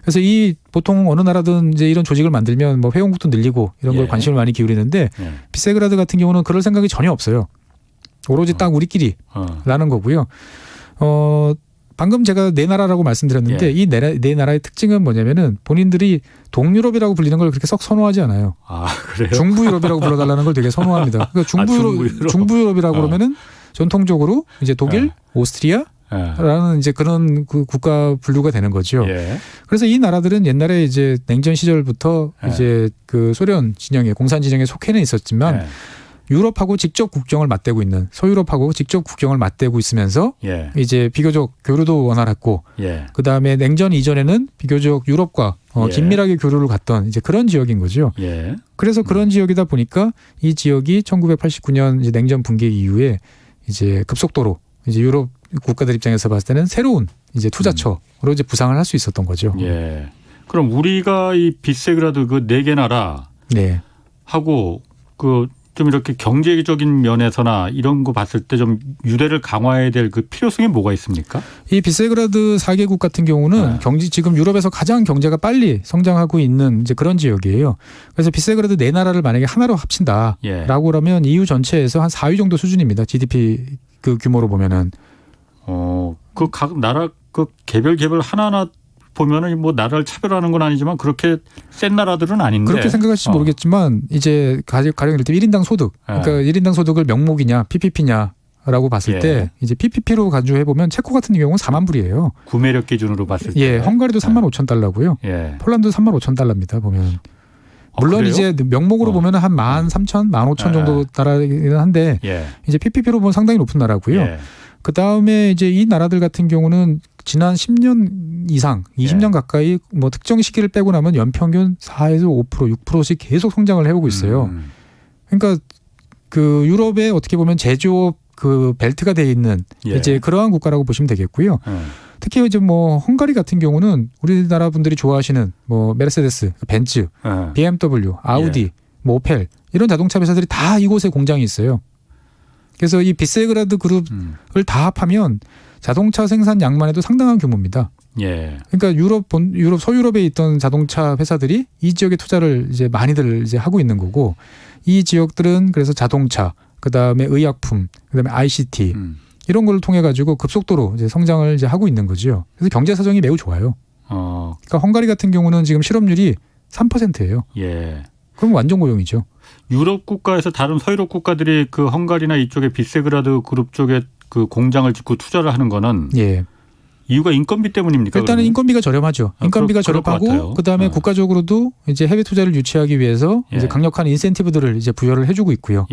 그래서 이 보통 어느 나라든 이제 이런 조직을 만들면 뭐 회원국도 늘리고 이런 걸 관심을 많이 기울이는데 비세그라드 같은 경우는 그럴 생각이 전혀 없어요. 오로지 딱 우리끼리라는 거고요. 방금 제가 네 나라라고 말씀드렸는데 이 네 나라의 특징은 뭐냐면은 본인들이 동유럽이라고 불리는 걸 그렇게 석 선호하지 않아요. 아, 그래요? 중부유럽이라고 불러달라는 걸 되게 선호합니다. 그러니까 중부유럽이라고 그러면은 전통적으로 이제 독일, 오스트리아라는 이제 그런 그 국가 분류가 되는 거죠. 그래서 이 나라들은 옛날에 이제 냉전 시절부터 이제 그 소련 진영에 공산 진영에 속해는 있었지만 유럽하고 직접 국경을 맞대고 있는 서유럽하고 직접 국경을 맞대고 있으면서 이제 비교적 교류도 원활했고 그다음에 냉전 이전에는 비교적 유럽과 긴밀하게 교류를 갔던 이제 그런 지역인 거죠. 그래서 그런 지역이다 보니까 이 지역이 1989년 이제 냉전 붕괴 이후에 이제 급속도로 이제 유럽 국가들 입장에서 봤을 때는 새로운 이제 투자처로 이제 부상을 할 수 있었던 거죠. 그럼 우리가 이 비세그라드 그 네 개 나라 하고 그 좀 이렇게 경제적인 면에서나 이런 거 봤을 때 좀 유대를 강화해야 될 그 필요성이 뭐가 있습니까? 이 비세그라드 4개국 같은 경우는 지금 유럽에서 가장 경제가 빨리 성장하고 있는 이제 그런 지역이에요. 그래서 비세그라드 네 나라를 만약에 하나로 합친다라고 그러면 EU 전체에서 한 4위 정도 수준입니다. GDP 그 규모로 보면은. 그 각 나라 그 개별 하나하나 보면은 뭐 나라를 차별하는 건 아니지만 그렇게 센 나라들은 아닌데. 그렇게 생각하실지 모르겠지만 이제 가령 이럴 때 1인당 소득. 그러니까 1인당 소득을 명목이냐 PPP냐라고 봤을 때 이제 PPP로 간주해 보면 체코 같은 경우는 4만 불이에요. 구매력 기준으로 봤을 때. 헝가리도 3만 5천 달러고요. 폴란드도 3만 5천 달러입니다. 보면. 물론 이제 명목으로 보면 한 13,000, 15,000 정도 나라이긴 한데 이제 PPP로 보면 상당히 높은 나라고요. 그 다음에 이제 이 나라들 같은 경우는 지난 10년 이상, 20년 가까이 뭐 특정 시기를 빼고 나면 연평균 4에서 5%, 6%씩 계속 성장을 해오고 있어요. 그러니까 그 유럽에 어떻게 보면 제조업 그 벨트가 돼 있는 이제 그러한 국가라고 보시면 되겠고요. 특히 이제 뭐 헝가리 같은 경우는 우리나라 분들이 좋아하시는 뭐 메르세데스, 벤츠, BMW, 아우디, 뭐 오펠 이런 자동차 회사들이 다 이곳에 공장이 있어요. 그래서 이 비세그라드 그룹을 다 합하면 자동차 생산 양만 해도 상당한 규모입니다. 그러니까 유럽 서유럽에 있던 자동차 회사들이 이 지역에 투자를 이제 많이들 이제 하고 있는 거고 이 지역들은 그래서 자동차, 그다음에 의약품, 그다음에 ICT 이런 걸 통해 가지고 급속도로 이제 성장을 이제 하고 있는 거죠. 그래서 경제 사정이 매우 좋아요. 그러니까 헝가리 같은 경우는 지금 실업률이 3%예요. 그럼 완전 고용이죠. 유럽 국가에서 다른 서유럽 국가들이 그 헝가리나 이쪽에 비세그라드 그룹 쪽에 그 공장을 짓고 투자를 하는 거는 이유가 인건비 때문입니까? 일단은 그러면? 인건비가 저렴하죠. 인건비가 저렴하고 그다음에 국가적으로도 이제 해외 투자를 유치하기 위해서 이제 강력한 인센티브들을 이제 부여를 해주고 있고요.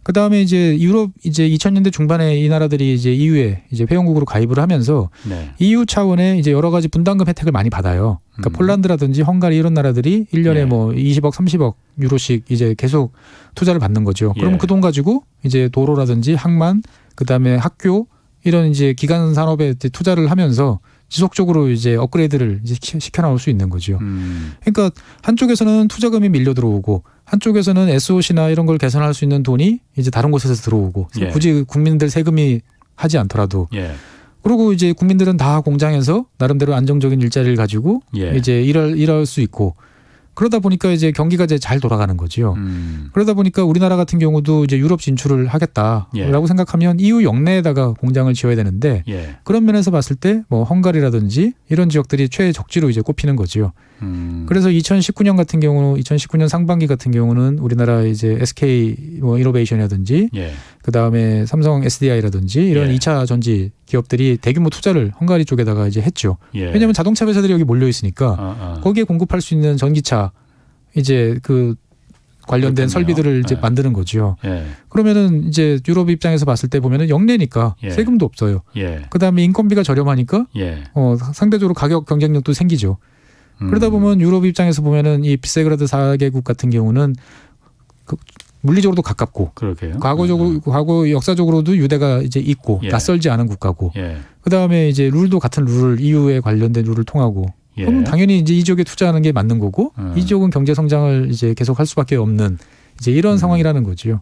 그다음에 이제 유럽 이제 2000년대 중반에 이 나라들이 이제 EU에 이제 회원국으로 가입을 하면서 EU 차원의 이제 여러 가지 분담금 혜택을 많이 받아요. 그러니까 폴란드라든지 헝가리 이런 나라들이 1년에 뭐 20억, 30억 유로씩 이제 계속 투자를 받는 거죠. 그러면 그 돈 가지고 이제 도로라든지 항만, 그다음에 학교 이런 이제 기간 산업에 투자를 하면서 지속적으로 이제 업그레이드를 이제 시켜 나올 수 있는 거죠. 그러니까 한쪽에서는 투자금이 밀려 들어오고 한쪽에서는 SOC나 이런 걸 개선할 수 있는 돈이 이제 다른 곳에서 들어오고 굳이 국민들 세금이 하지 않더라도 그리고 이제 국민들은 다 공장에서 나름대로 안정적인 일자리를 가지고 이제 일할 수 있고 그러다 보니까 이제 경기가 이제 잘 돌아가는 거죠. 그러다 보니까 우리나라 같은 경우도 이제 유럽 진출을 하겠다라고 생각하면 EU 영내에다가 공장을 지어야 되는데 그런 면에서 봤을 때 뭐 헝가리라든지 이런 지역들이 최적지로 이제 꼽히는 거죠. 그래서 2019년 같은 경우, 2019년 상반기 같은 경우는 우리나라 이제 SK 뭐 이노베이션이라든지 그 다음에 삼성 SDI라든지 이런 2차 전지 기업들이 대규모 투자를 헝가리 쪽에다가 이제 했죠. 왜냐하면 자동차 회사들이 여기 몰려 있으니까 거기에 공급할 수 있는 전기차 이제 그 관련된 그렇겠네요. 설비들을 이제 예. 만드는 거죠. 예. 그러면은 이제 유럽 입장에서 봤을 때 보면은 영내니까 예. 세금도 없어요. 예. 그다음에 인건비가 저렴하니까 예. 상대적으로 가격 경쟁력도 생기죠. 그러다 보면 유럽 입장에서 보면은 이 비세그라드 4개국 같은 경우는 물리적으로도 가깝고 그렇게요. 과거 역사적으로도 유대가 이제 있고 예. 낯설지 않은 국가고 예. 그다음에 이제 룰도 같은 룰을 EU에 관련된 룰을 통하고 예. 그럼 당연히 이제 이 지역에 투자하는 게 맞는 거고 이 지역은 경제 성장을 이제 계속 할 수밖에 없는 이제 이런 상황이라는 거지요.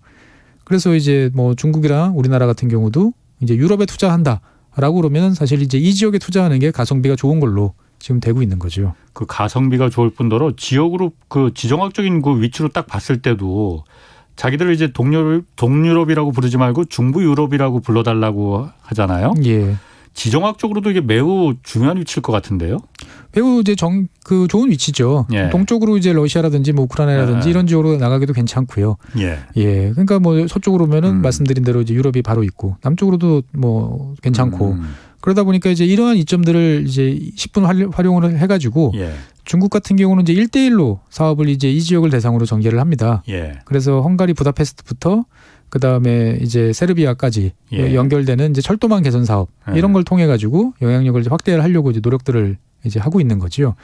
그래서 이제 뭐 중국이랑 우리나라 같은 경우도 이제 유럽에 투자한다라고 그러면 사실 이제 이 지역에 투자하는 게 가성비가 좋은 걸로 지금 되고 있는 거죠. 그 가성비가 좋을 뿐더러 지역으로 그 지정학적인 그 위치로 딱 봤을 때도 자기들을 이제 동유럽이라고 부르지 말고 중부 유럽이라고 불러달라고 하잖아요. 예. 지정학적으로도 이게 매우 중요한 위치일 것 같은데요. 매우 이제 그 좋은 위치죠. 예. 동쪽으로 이제 러시아라든지 뭐 우크라이나라든지 예. 이런 지역으로 나가기도 괜찮고요. 예. 예. 그러니까 뭐 서쪽으로 오면은 말씀드린 대로 이제 유럽이 바로 있고 남쪽으로도 뭐 괜찮고 그러다 보니까 이제 이러한 이점들을 이제 10분 활용을 해가지고 예. 중국 같은 경우는 이제 1대1로 사업을 이제 이 지역을 대상으로 전개를 합니다. 예. 그래서 헝가리 부다페스트부터 그다음에 이제 세르비아까지 예. 연결되는 이제 철도망 개선 사업 예. 이런 걸 통해 가지고 영향력을 이제 확대를 하려고 이제 노력들을 이제 하고 있는 거지요.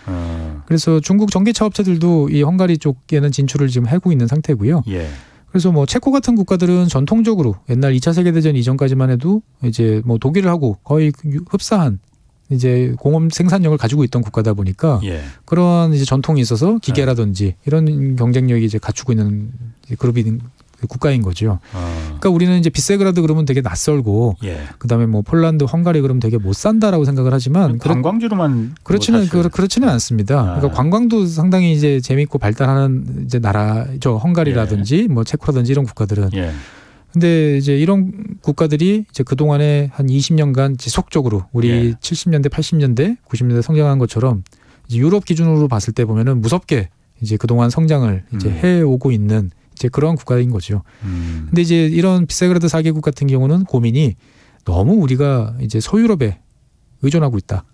그래서 중국 전기차 업체들도 이 헝가리 쪽에는 진출을 지금 하고 있는 상태고요. 예. 그래서 뭐 체코 같은 국가들은 전통적으로 옛날 2차 세계대전 이전까지만 해도 이제 뭐 독일하고 거의 흡사한 이제 공업 생산력을 가지고 있던 국가다 보니까 예. 그러한 이제 전통이 있어서 기계라든지 이런 경쟁력이 이제 갖추고 있는 그룹이 국가인 거죠. 그러니까 우리는 이제 비세그라드 그러면 되게 낯설고 예. 그다음에 뭐 폴란드, 헝가리 그러면 되게 못 산다라고 생각을 하지만 관광지로만 그렇지는 뭐 사실. 그렇지는 않습니다. 그러니까 관광도 상당히 이제 재미있고 발달하는 이제 나라죠. 헝가리라든지 뭐 체코라든지 이런 국가들은. 예. 근데 이제 이런 국가들이 이제 그동안에 한 20년간 지속적으로 우리 예. 70년대, 80년대, 90년대 성장한 것처럼 이제 유럽 기준으로 봤을 때 보면은 무섭게 이제 그동안 성장을 이제 해오고 있는 이제 그런 국가인 거죠. 근데 이제 이런 비세그라드 4개국 같은 경우는 고민이 너무 우리가 이제 서유럽에 의존하고 있다.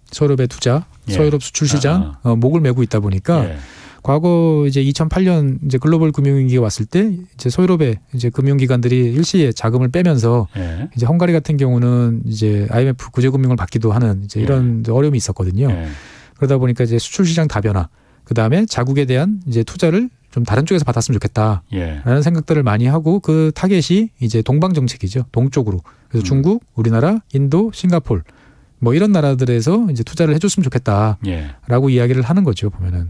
서유럽의 투자, 예. 서유럽 수출 시장 목을 메고 있다 보니까 예. 과거 이제 2008년 이제 글로벌 금융위기가 왔을 때 이제 서유럽의 이제 금융기관들이 일시에 자금을 빼면서 예. 이제 헝가리 같은 경우는 이제 IMF 구제금융을 받기도 하는 이제 이런 어려움이 있었거든요. 예. 그러다 보니까 이제 수출 시장 다변화, 그 다음에 자국에 대한 이제 투자를 좀 다른 쪽에서 받았으면 좋겠다라는 예. 생각들을 많이 하고 그 타겟이 이제 동방 정책이죠. 동쪽으로. 그래서 중국, 우리나라, 인도, 싱가포르 뭐 이런 나라들에서 이제 투자를 해줬으면 좋겠다라고 예. 이야기를 하는 거죠. 보면은.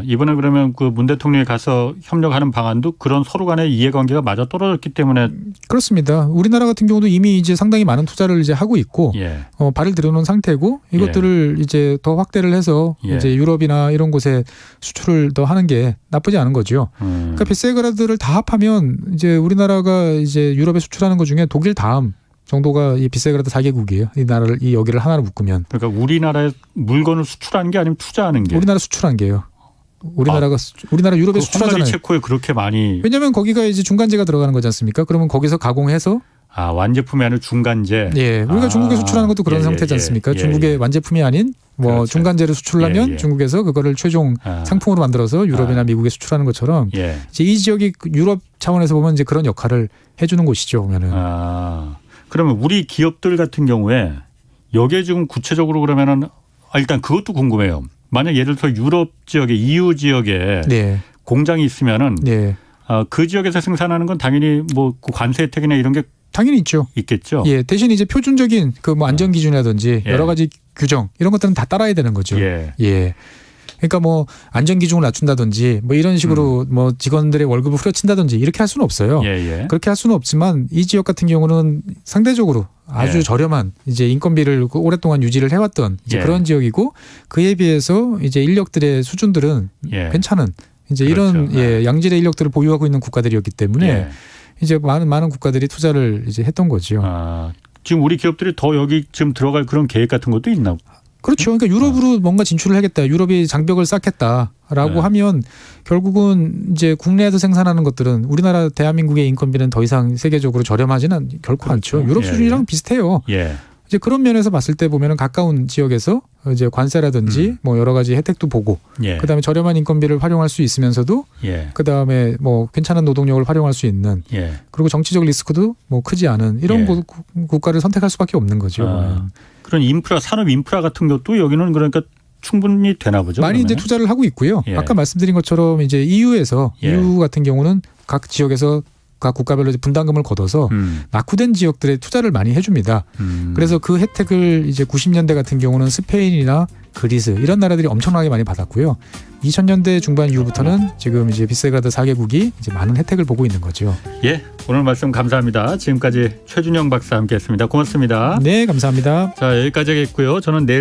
이번에 그러면 그 문 대통령이 가서 협력하는 방안도 그런 서로 간의 이해관계가 맞아 떨어졌기 때문에 그렇습니다. 우리나라 같은 경우도 이미 이제 상당히 많은 투자를 이제 하고 있고 예. 발을 들여놓은 상태고 이것들을 이제 더 확대를 해서 예. 이제 유럽이나 이런 곳에 수출을 더 하는 게 나쁘지 않은 거죠. 그러니까 비세그라드를 다 합하면 이제 우리나라가 이제 유럽에 수출하는 것 중에 독일 다음 정도가 이 비세그라드 4개국이에요. 이 나라를 이 여기를 하나로 묶으면. 그러니까 우리나라에 물건을 수출하는 게 아니면 투자하는 게. 우리나라 수출한 게요. 우리나라 유럽에 수출하잖아요. 헝가리, 체코에 그렇게 많이. 왜냐하면 거기가 이제 중간재가 들어가는 거지 않습니까? 그러면 거기서 가공해서 완제품이 아니라 중간재. 예, 우리가 중국에 수출하는 것도 그런 상태지 않습니까? 중국의 완제품이 아닌 뭐 그렇죠. 중간재를 수출하면 중국에서 그거를 최종 상품으로 만들어서 유럽이나 미국에 수출하는 것처럼 이제 이 지역이 유럽 차원에서 보면 이제 그런 역할을 해주는 곳이죠. 보면은. 그러면 우리 기업들 같은 경우에 여기에 지금 구체적으로 그러면은 일단 그것도 궁금해요. 만약 예를 들어 유럽 지역에 EU 지역에 네. 공장이 있으면은 네. 그 지역에서 생산하는 건 당연히 뭐 관세 혜택이나 이런 게 당연히 있죠. 있겠죠. 예, 대신 이제 표준적인 그 뭐 안전 기준이라든지 여러 가지 규정 이런 것들은 다 따라야 되는 거죠. 예. 그러니까 뭐 안전 기준을 낮춘다든지 뭐 이런 식으로 뭐 직원들의 월급을 후려친다든지 이렇게 할 수는 없어요. 그렇게 할 수는 없지만 이 지역 같은 경우는 상대적으로 아주 저렴한 이제 인건비를 오랫동안 유지를 해왔던 이제 그런 지역이고 그에 비해서 이제 인력들의 수준들은 괜찮은 이제 그렇죠. 이런 양질의 인력들을 보유하고 있는 국가들이었기 때문에 이제 많은 국가들이 투자를 이제 했던 거죠. 지금 우리 기업들이 더 여기 지금 들어갈 그런 계획 같은 것도 있나? 그렇죠. 그러니까 유럽으로 뭔가 진출을 하겠다. 유럽이 장벽을 쌓겠다라고 하면 결국은 이제 국내에서 생산하는 것들은 우리나라 대한민국의 인건비는 더 이상 세계적으로 저렴하지는 결코 않죠. 유럽 수준이랑 비슷해요. 이제 그런 면에서 봤을 때 보면은 가까운 지역에서 이제 관세라든지 뭐 여러 가지 혜택도 보고 예. 그다음에 저렴한 인건비를 활용할 수 있으면서도 예. 그다음에 뭐 괜찮은 노동력을 활용할 수 있는 예. 그리고 정치적 리스크도 뭐 크지 않은 이런 예. 국가를 선택할 수밖에 없는 거죠. 아, 그런 인프라, 산업 인프라 같은 것도 여기는 그러니까 충분히 되나 보죠. 많이 이제 그러면은? 투자를 하고 있고요. 예. 아까 말씀드린 것처럼 이제 EU에서 예. EU 같은 경우는 각 지역에서 각 국가별로 이제 분담금을 걷어서 낙후된 지역들에 투자를 많이 해줍니다. 그래서 그 혜택을 이제 90년대 같은 경우는 스페인이나 그리스 이런 나라들이 엄청나게 많이 받았고요. 2000년대 중반 이후부터는 지금 이제 비세그라드 4개국이 이제 많은 혜택을 보고 있는 거죠. 예, 오늘 말씀 감사합니다. 지금까지 최준영 박사 함께했습니다. 고맙습니다. 네, 감사합니다. 자, 여기까지 하겠고요. 저는 내일